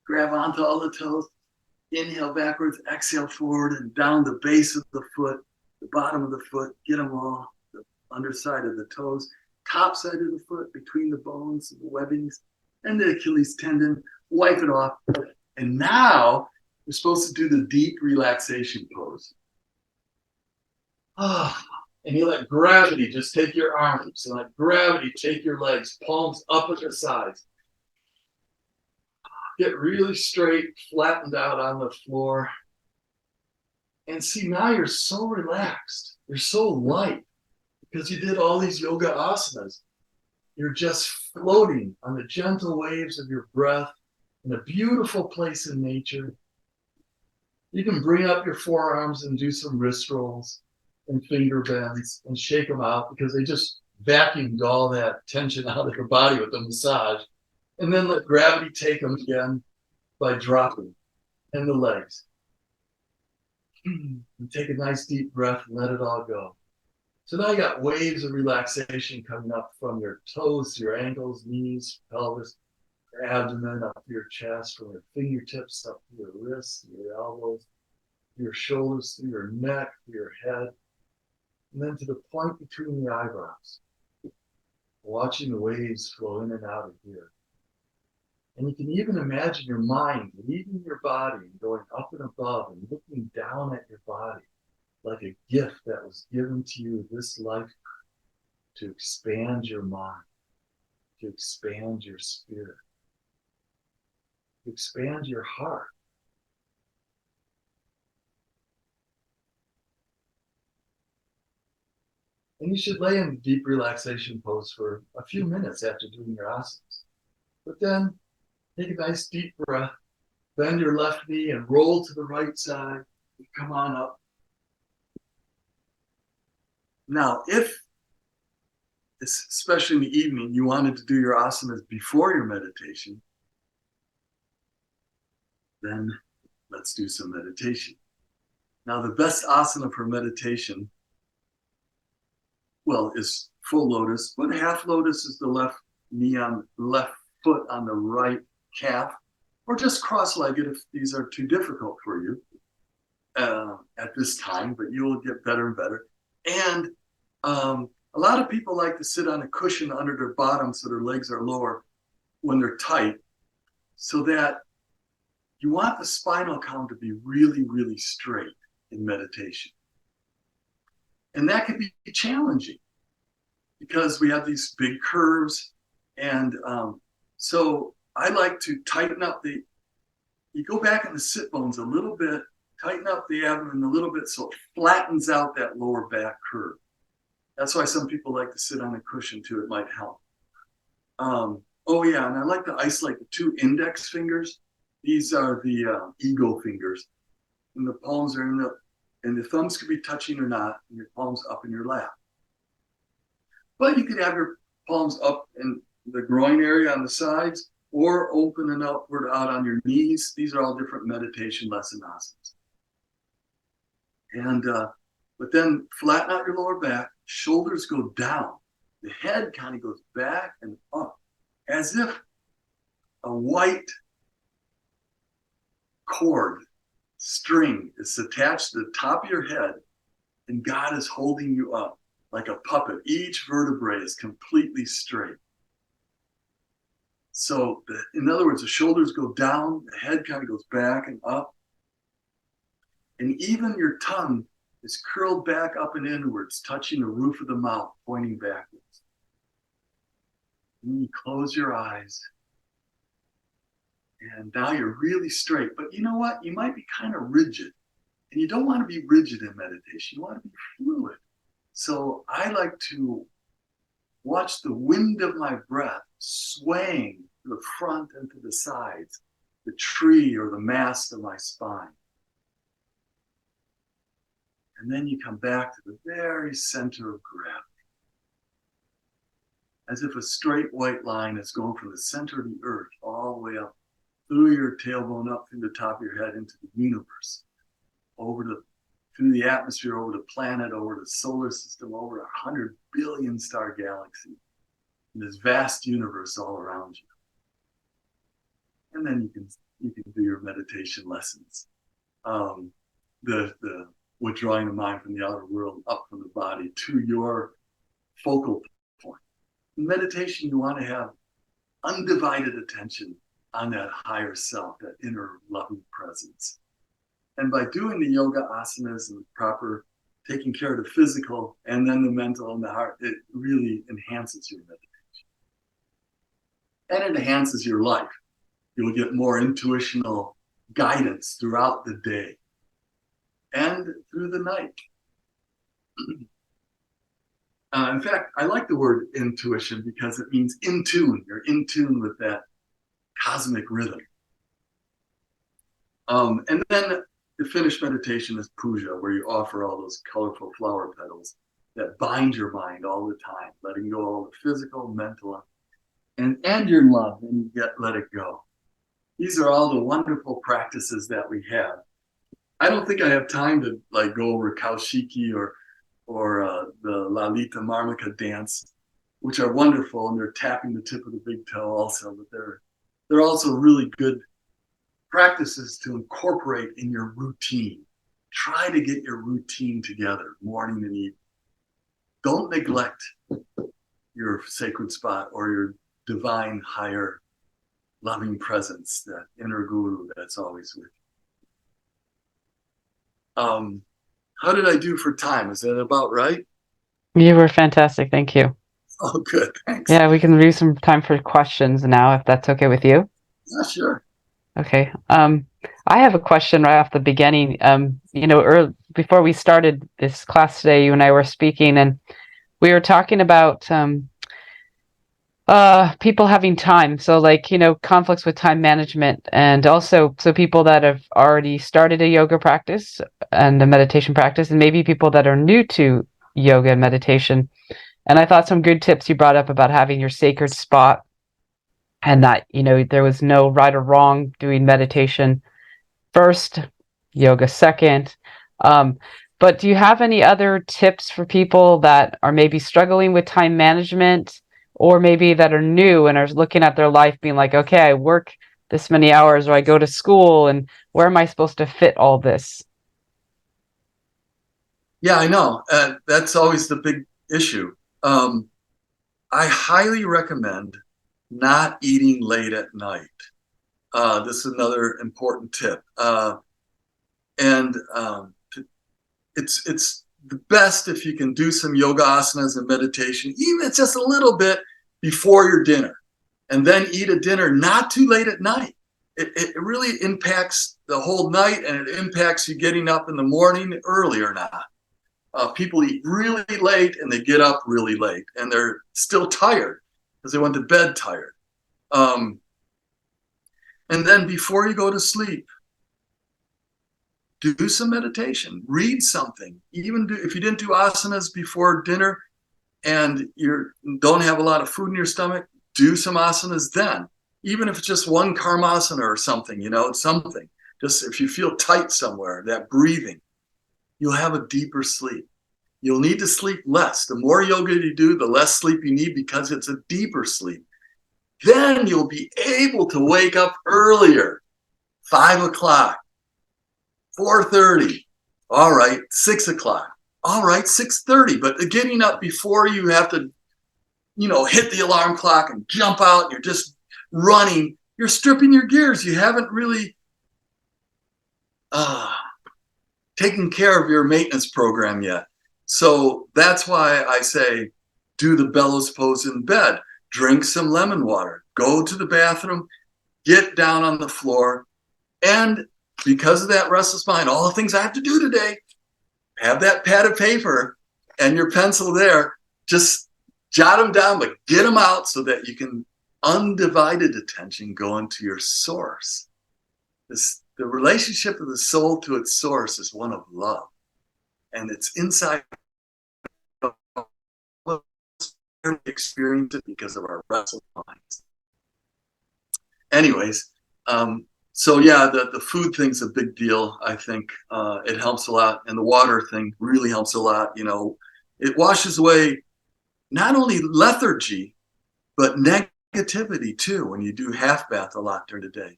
grab onto all the toes, inhale backwards, exhale forward, and down the base of the foot, the bottom of the foot, get them all, the underside of the toes, top side of the foot, between the bones, the webbings, and the Achilles tendon, wipe it off. And now we're supposed to do the deep relaxation pose. And you let gravity just take your arms, and let gravity take your legs, palms up at the sides. Get really straight, flattened out on the floor. And see, now you're so relaxed. You're so light because you did all these yoga asanas. You're just floating on the gentle waves of your breath in a beautiful place in nature. You can bring up your forearms and do some wrist rolls and finger bends and shake them out because they just vacuumed all that tension out of your body with the massage. And then let gravity take them again by dropping in the legs. And take a nice deep breath and let it all go. So now you got waves of relaxation coming up from your toes to your ankles, knees, pelvis, your abdomen, up to your chest, from your fingertips up to your wrists, your elbows, your shoulders, through your neck, through your head, and then to the point between the eyebrows. Watching the waves flow in and out of here. And you can even imagine your mind leaving your body and going up and above and looking down at your body like a gift that was given to you this lifetime to expand your mind, to expand your spirit, to expand your heart. And you should lay in deep relaxation pose for a few minutes after doing your asanas. But then take a nice deep breath, bend your left knee and roll to the right side. Come on up. Now, if, especially in the evening, you wanted to do your asanas before your meditation, then let's do some meditation. Now, the best asana for meditation, well, is full lotus, but half lotus is the left knee on left foot on the right calf, or just cross-legged if these are too difficult for you at this time, but you will get better and better. And a lot of people like to sit on a cushion under their bottom so their legs are lower when they're tight, so that you want the spinal column to be really, really straight in meditation. And that can be challenging because we have these big curves. And so I like to tighten up you go back in the sit bones a little bit, tighten up the abdomen a little bit so it flattens out that lower back curve. That's why some people like to sit on a cushion too. It might help. Oh yeah, and I like to isolate the two index fingers. These are the ego fingers. And the palms are and the thumbs could be touching or not, and your palms up in your lap. But you could have your palms up in the groin area on the sides, or open and upward out on your knees. These are all different meditation lesson asanas. And but then flatten out your lower back, shoulders go down. The head kind of goes back and up, as if a white cord string is attached to the top of your head, and God is holding you up like a puppet. Each vertebrae is completely straight. So, in other words, the shoulders go down, the head kind of goes back and up. And even your tongue is curled back up and inwards, touching the roof of the mouth, pointing backwards. And you close your eyes. And now you're really straight. But you know what? You might be kind of rigid. And you don't want to be rigid in meditation. You want to be fluid. So I like to watch the wind of my breath swaying to the front and to the sides, the tree or the mast of my spine. And then you come back to the very center of gravity, as if a straight white line is going from the center of the earth all the way up through your tailbone, up through the top of your head into the universe, through the atmosphere, over the planet, over the solar system, over 100 billion star galaxy, in this vast universe all around you. And then you can do your meditation lessons. The withdrawing the mind from the outer world up from the body to your focal point. In meditation, you want to have undivided attention on that higher self, that inner loving presence. And by doing the yoga asanas in the proper taking care of the physical and then the mental and the heart, it really enhances your meditation. And it enhances your life. You'll get more intuitional guidance throughout the day and through the night. In fact, I like the word intuition because it means in tune. You're in tune with that cosmic rhythm. And then the finished meditation is puja, where you offer all those colorful flower petals that bind your mind all the time, letting go all the physical, mental, and your love, and you let it go. These are all the wonderful practices that we have. I don't think I have time to like go over Kaushiki or the Lalita Marmika dance, which are wonderful, and they're tapping the tip of the big toe also, but they're also really good practices to incorporate in your routine. Try to get your routine together, morning and evening. Don't neglect your sacred spot or your divine, higher, loving presence, that inner guru that's always with you. How did I do for time? Is that about right? You were fantastic. Thank you. Oh, good. Thanks. Yeah, we can leave some time for questions now, if that's okay with you. Yeah, sure. Okay. I have a question right off the beginning. Before we started this class today, you and I were speaking, and we were talking about people having time. So, conflicts with time management, and also so people that have already started a yoga practice and a meditation practice, and maybe people that are new to yoga and meditation. And I thought some good tips you brought up about having your sacred spot, and that, there was no right or wrong doing meditation first, yoga second. But do you have any other tips for people that are maybe struggling with time management, or maybe that are new and are looking at their life being like, okay, I work this many hours, or I go to school, and where am I supposed to fit all this? Yeah, I know. That's always the big issue. I highly recommend not eating late at night. This is another important tip. And it's the best if you can do some yoga asanas and meditation, even if it's just a little bit before your dinner, and then eat a dinner not too late at night. It really impacts the whole night, and it impacts you getting up in the morning early or not. People eat really late and they get up really late, and they're still tired because they went to bed tired. And then before you go to sleep, do some meditation, read something. Even if you didn't do asanas before dinner and you don't have a lot of food in your stomach, do some asanas then. Even if it's just one karmasana or something, it's something. Just if you feel tight somewhere, that breathing, you'll have a deeper sleep. You'll need to sleep less. The more yoga you do, the less sleep you need, because it's a deeper sleep. Then you'll be able to wake up earlier, 5 o'clock, 4:30, all right, 6 o'clock, all right, 6:30. But getting up before you have to, hit the alarm clock and jump out, and you're just running, you're stripping your gears. You haven't really taken care of your maintenance program yet. So that's why I say do the bellows pose in bed, drink some lemon water, go to the bathroom, get down on the floor, and because of that restless mind, all the things I have to do today, have that pad of paper and your pencil there, just jot them down, but get them out so that you can undivided attention go into your source. The relationship of the soul to its source is one of love, and it's inside. We experience it because of our restless minds. Anyways, so yeah, the food thing's a big deal. I think it helps a lot, and the water thing really helps a lot. It washes away not only lethargy, but negativity too. When you do half bath a lot during the day,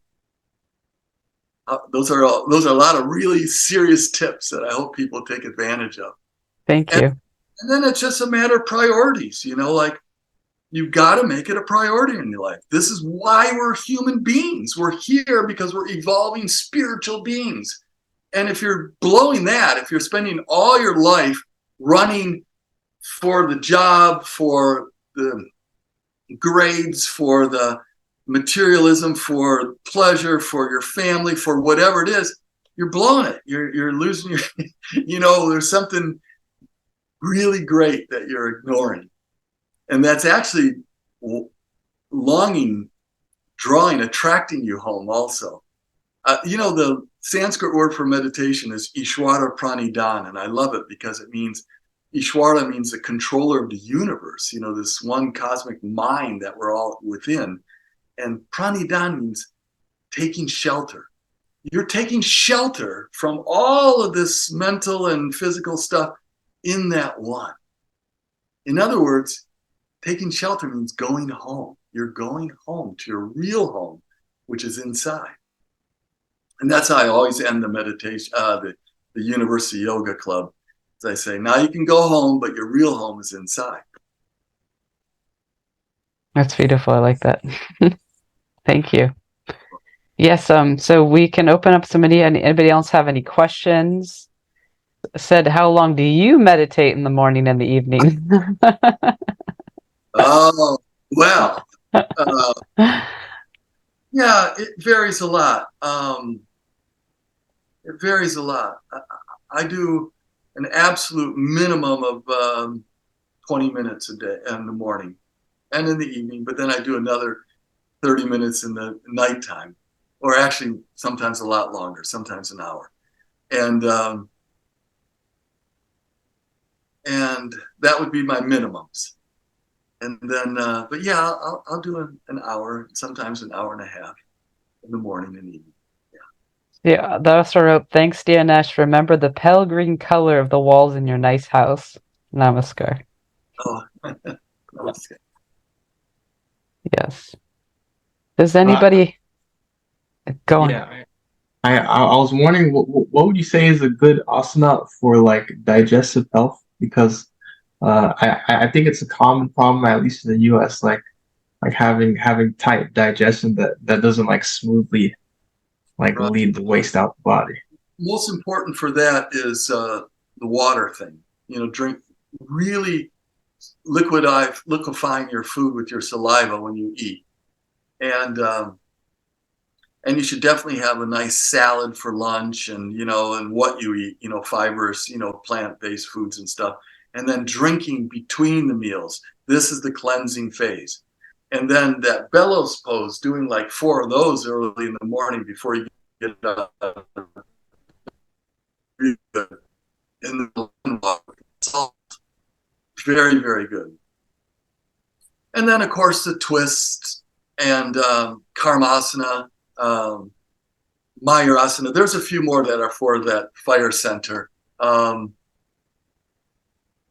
those are a lot of really serious tips that I hope people take advantage of. Thank you. And then it's just a matter of priorities. Like you've got to make it a priority in your life. This is why we're human beings. We're here because we're evolving spiritual beings. And if you're blowing that, if you're spending all your life running for the job, for the grades, for the materialism, for pleasure, for your family, for whatever it is, you're blowing it. You're losing your, there's something really great that you're ignoring. And that's actually longing, drawing, attracting you home also. The Sanskrit word for meditation is Ishwara Pranidhan, and I love it because it means, Ishwara means the controller of the universe, this one cosmic mind that we're all within. And Pranidhan means taking shelter. You're taking shelter from all of this mental and physical stuff in that one. In other words, taking shelter means going home. You're going home to your real home, which is inside. And that's how I always end the meditation, the University Yoga Club. As I say, now you can go home, but your real home is inside. That's beautiful. I like that. Thank you. Yes, so we can open up anybody else have any questions? Said, how long do you meditate in the morning and the evening? Oh, well, yeah, it varies a lot. It varies a lot. I do an absolute minimum of 20 minutes a day in the morning and in the evening, but then I do another 30 minutes in the nighttime, or actually sometimes a lot longer, sometimes an hour. And that would be my minimums. And then, but yeah, I'll do an hour, sometimes an hour and a half in the morning and evening. Yeah, that also wrote, thanks, Dianesh. Remember the pale green color of the walls in your nice house. Namaskar. Oh, namaste. Yes. Does anybody go on? Yeah, I was wondering what would you say is a good asana for like digestive health? Because I think it's a common problem, at least in the US, like having tight digestion that doesn't like smoothly like Right. lead the waste out the body. Most important for that is the water thing. Drink really liquefying your food with your saliva when you eat, and you should definitely have a nice salad for lunch, and and what you eat, fibers, plant-based foods and stuff, and then drinking between the meals. This is the cleansing phase, and then that bellows pose, doing like 4 of those early in the morning before you get up. In the water. Salt. Very, very good. And then, of course, the twist and karmasana, mayurasana. There's a few more that are for that fire center.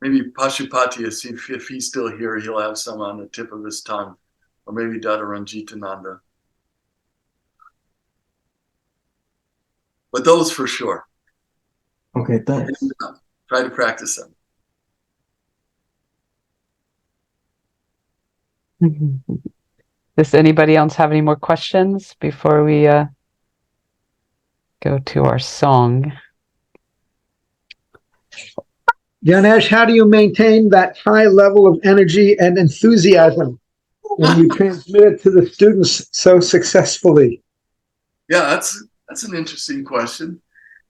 Maybe Pashupati, if he's still here, he'll have some on the tip of his tongue. Or maybe Dada Ranjitananda. But those for sure. Okay, thanks. And, try to practice them. Does anybody else have any more questions before we go to our song? Ganesh, how do you maintain that high level of energy and enthusiasm when you transmit it to the students so successfully? Yeah, that's an interesting question.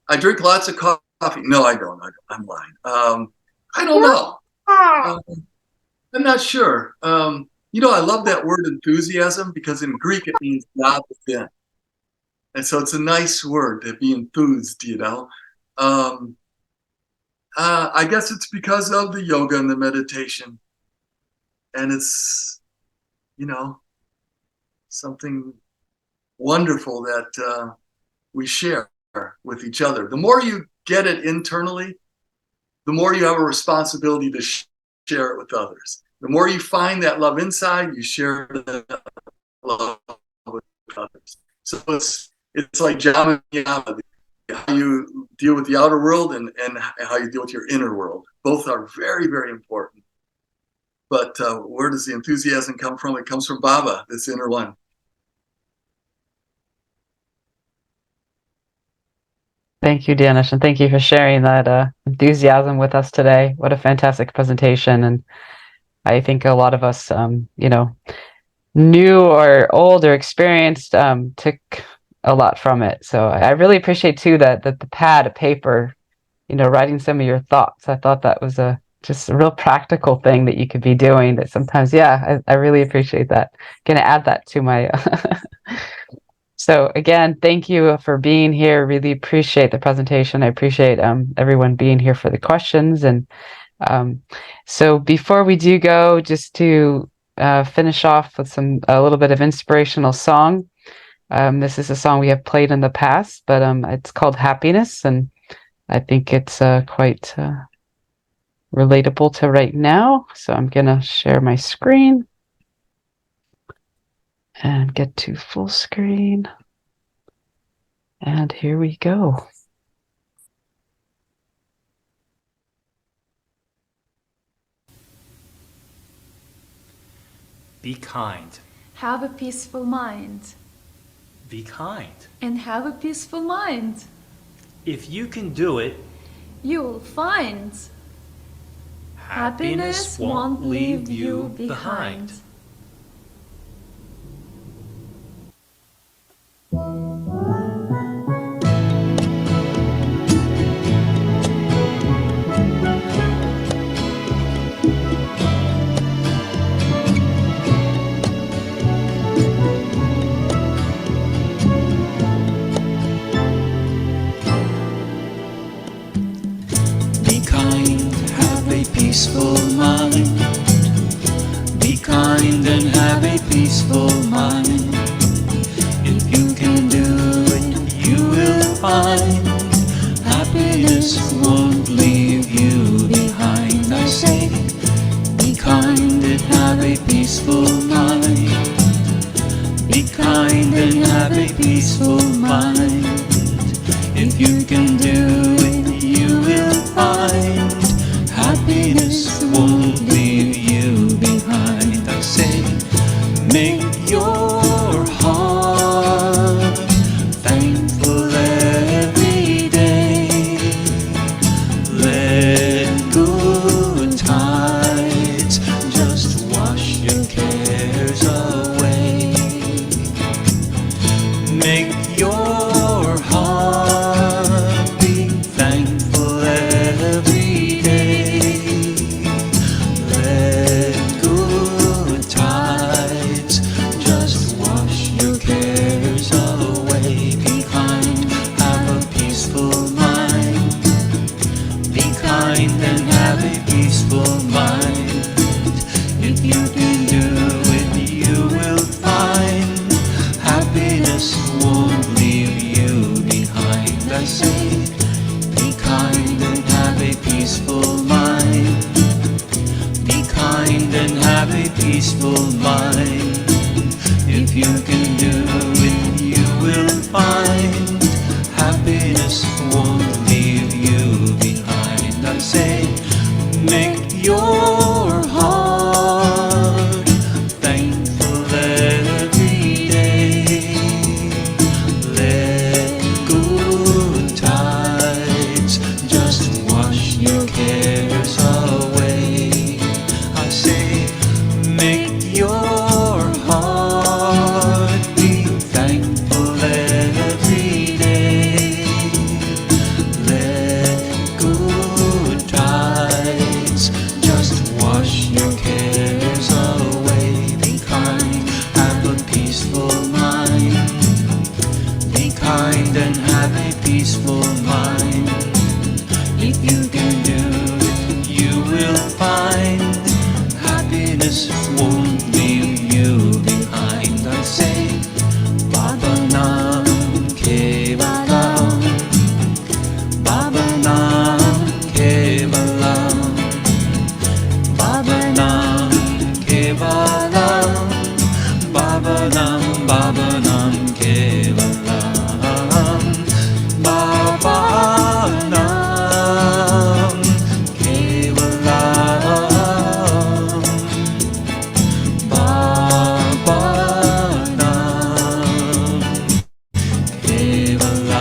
I drink lots of coffee. No, I don't. I'm lying. I don't know. I'm not sure. I love that word enthusiasm because in Greek it means God within. And so it's a nice word to be enthused, I guess it's because of the yoga and the meditation. And it's, something wonderful that we share with each other. The more you get it internally, the more you have a responsibility to share it with others. The more you find that love inside, you share that love with others. So it's like jhana yama, how you deal with the outer world and how you deal with your inner world. Both are very, very important. But where does the enthusiasm come from? It comes from Baba, this inner one. Thank you, Danish, and thank you for sharing that enthusiasm with us today. What a fantastic presentation. And I think a lot of us, new or old or experienced, took a lot from it. So I really appreciate too that the pad of paper, writing some of your thoughts. I thought that was just a real practical thing that you could be doing that sometimes, I really appreciate that. Gonna add that to my So again, thank you for being here. Really appreciate the presentation. I appreciate everyone being here for the questions. And so before we do go, just to finish off with a little bit of inspirational song. This is a song we have played in the past, but it's called Happiness, and I think it's quite relatable to right now. So I'm gonna share my screen and get to full screen. And here we go. Be kind. Have a peaceful mind. Be kind. And have a peaceful mind. If you can do it, You will find happiness won't leave you behind. Be kind, have a peaceful mind. Be kind and have a peaceful mind. If you can do it, you will find happiness won't leave you behind. I say, be kind and have a peaceful mind. Be kind and have a peaceful mind. If you can do it, you will find happiness won't leave you behind. I say, make your heart thankful every day. Let good tides just wash your cares away. Make your heart be thankful every day. Let good tides just wash your cares away. Be kind, have a peaceful mind. Be kind and have a peaceful mind. If you can do it, you will find happiness won't leave you behind. I say, be kind and have a peaceful mind. Be kind and have a peaceful mind. If you can do it, you will find happiness won't leave you behind. I say, make your heart thankful every day. Let good tides just wash your cares away. I say, make your heart be thankful every day. Let good tides just wash your cares away. Be kind, have a peaceful mind. Be kind and have a peaceful mind. If you can do it, you will find happiness won't leave you behind. I say, Baba Nam Kevalam, Baba Nam Kevalam, Baba Nam Kevalam, Baba Nam, Baba Nam Kevalam, Baba Nam Kevalam, Baba Nam Kevalam.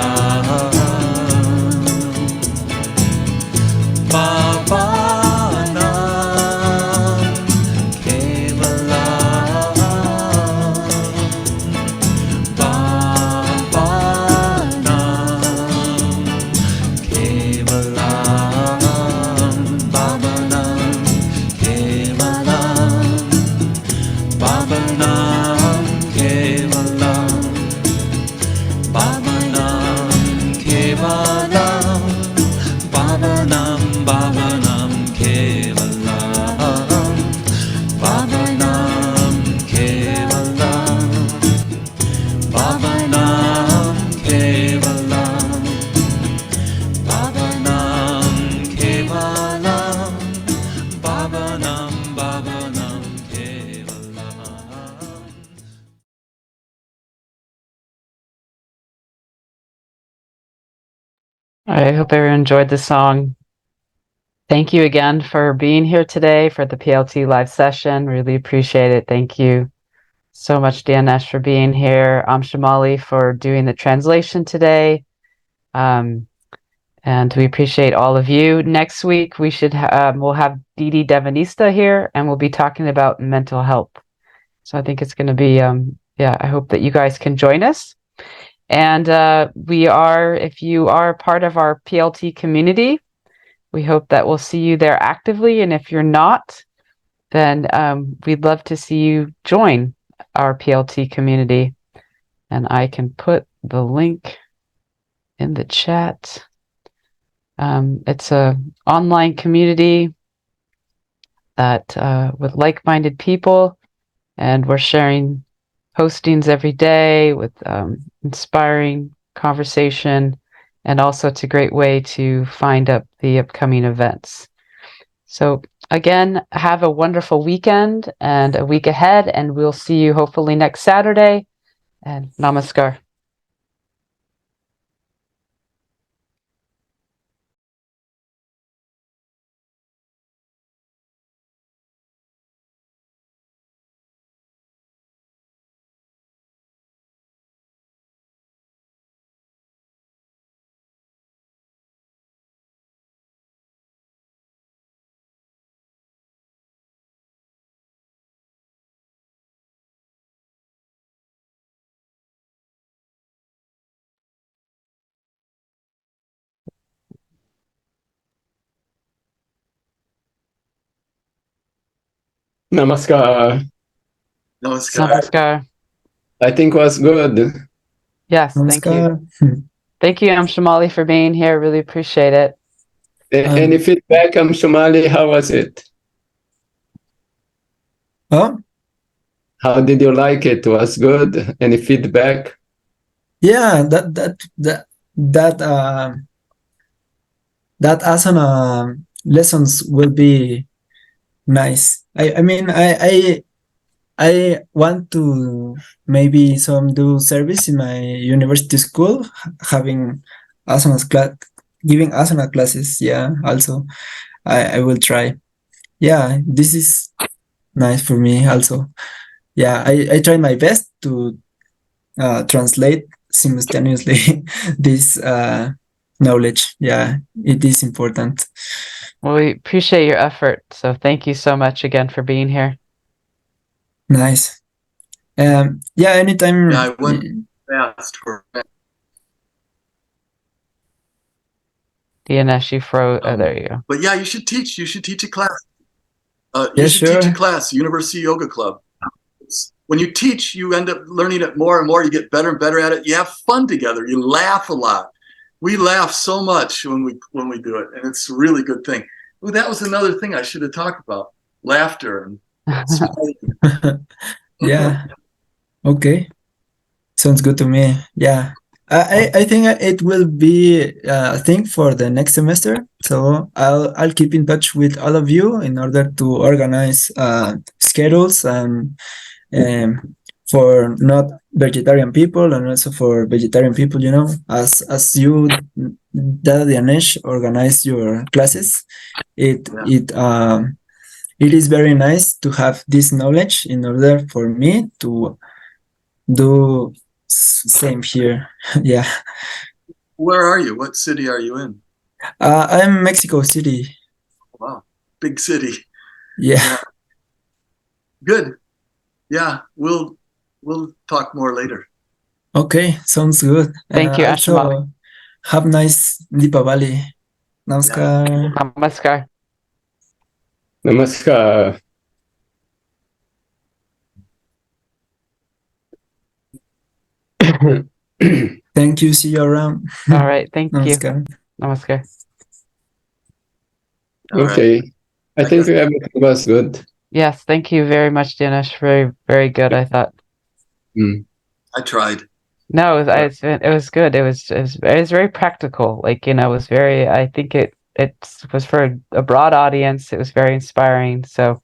I hope everyone enjoyed the song. Thank you again for being here today for the PLT live session. Really appreciate it. Thank you so much, Dinesh, for being here. Shamali for doing the translation today. And we appreciate all of you. Next week, we'll have Didi Devanista here, and we'll be talking about mental health. So I think it's going to be, I hope that you guys can join us. And if you are part of our PLT community, we hope that we'll see you there actively. And if you're not, then we'd love to see you join our PLT community. And I can put the link in the chat. It's an online community that with like-minded people, and we're sharing postings every day with inspiring conversation, and also it's a great way to find up the upcoming events. So again, have a wonderful weekend and a week ahead, and we'll see you hopefully next Saturday. And namaskar. Namaskar. Namaskar. Namaskar. I think was good. Yes, thank you. Thank you, Shamali, for being here. Really appreciate it. Any feedback, Somali? How was it? Oh, How did you like it? Was good? Any feedback? yeah, that asana lessons will be nice. I mean, I want to maybe some do service in my university school, having giving asana classes. Yeah, also I will try. Yeah, this is nice for me also. Yeah, I try my best to translate simultaneously this knowledge. Yeah, it is important. Well, we appreciate your effort. So thank you so much again for being here. Nice. Yeah, anytime. Yeah, I went fast for DNS, you froze. Oh, there you go. But yeah, you should teach. You should teach a class. Yeah, you should sure. teach a class, University Yoga Club. When you teach, you end up learning it more and more. You get better and better at it. You have fun together. You laugh a lot. We laugh so much when we do it, and it's a really good thing. Ooh, that was another thing I should have talked about: laughter and smiling. Yeah. Okay. Sounds good to me. Yeah. I think it will be a thing for the next semester. So I'll keep in touch with all of you in order to organize schedules and for not vegetarian people and also for vegetarian people, you know, as you, Dada Dinesh, organize your classes, it is very nice to have this knowledge in order for me to do same here. Yeah. Where are you? What city are you in? I'm Mexico City. Wow, big city. Yeah. Good. Yeah, we'll talk more later. Okay, sounds good. Thank you, also, have nice Deepavali. Namaskar. Namaskar. Namaskar. Thank you. See you around. All right. Thank Namaskar. you. Namaskar. Okay. I think everything was good. Yes. Thank you very much, Dinesh. Very, very good, I thought. I tried. No, it was good. It was very practical. Like, you know, it was very, I think it was for a broad audience. It was very inspiring. So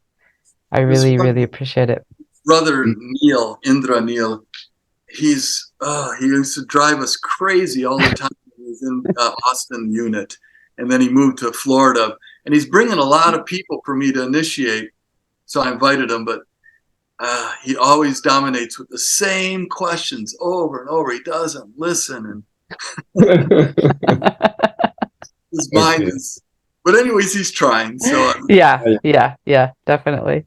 I really, really appreciate it. Brother Indra Neil, he used to drive us crazy all the time. was in Austin unit, and then he moved to Florida, and he's bringing a lot of people for me to initiate. So I invited him, but he always dominates with the same questions over and over. He doesn't listen, and his mind is. But anyways, he's trying. So yeah, definitely.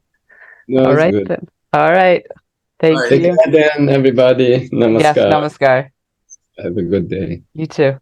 No, All it's right good. then. All right. Thank All right. Take you. care then, everybody. Yes, Namaskar. namaskar. Have a good day. You too.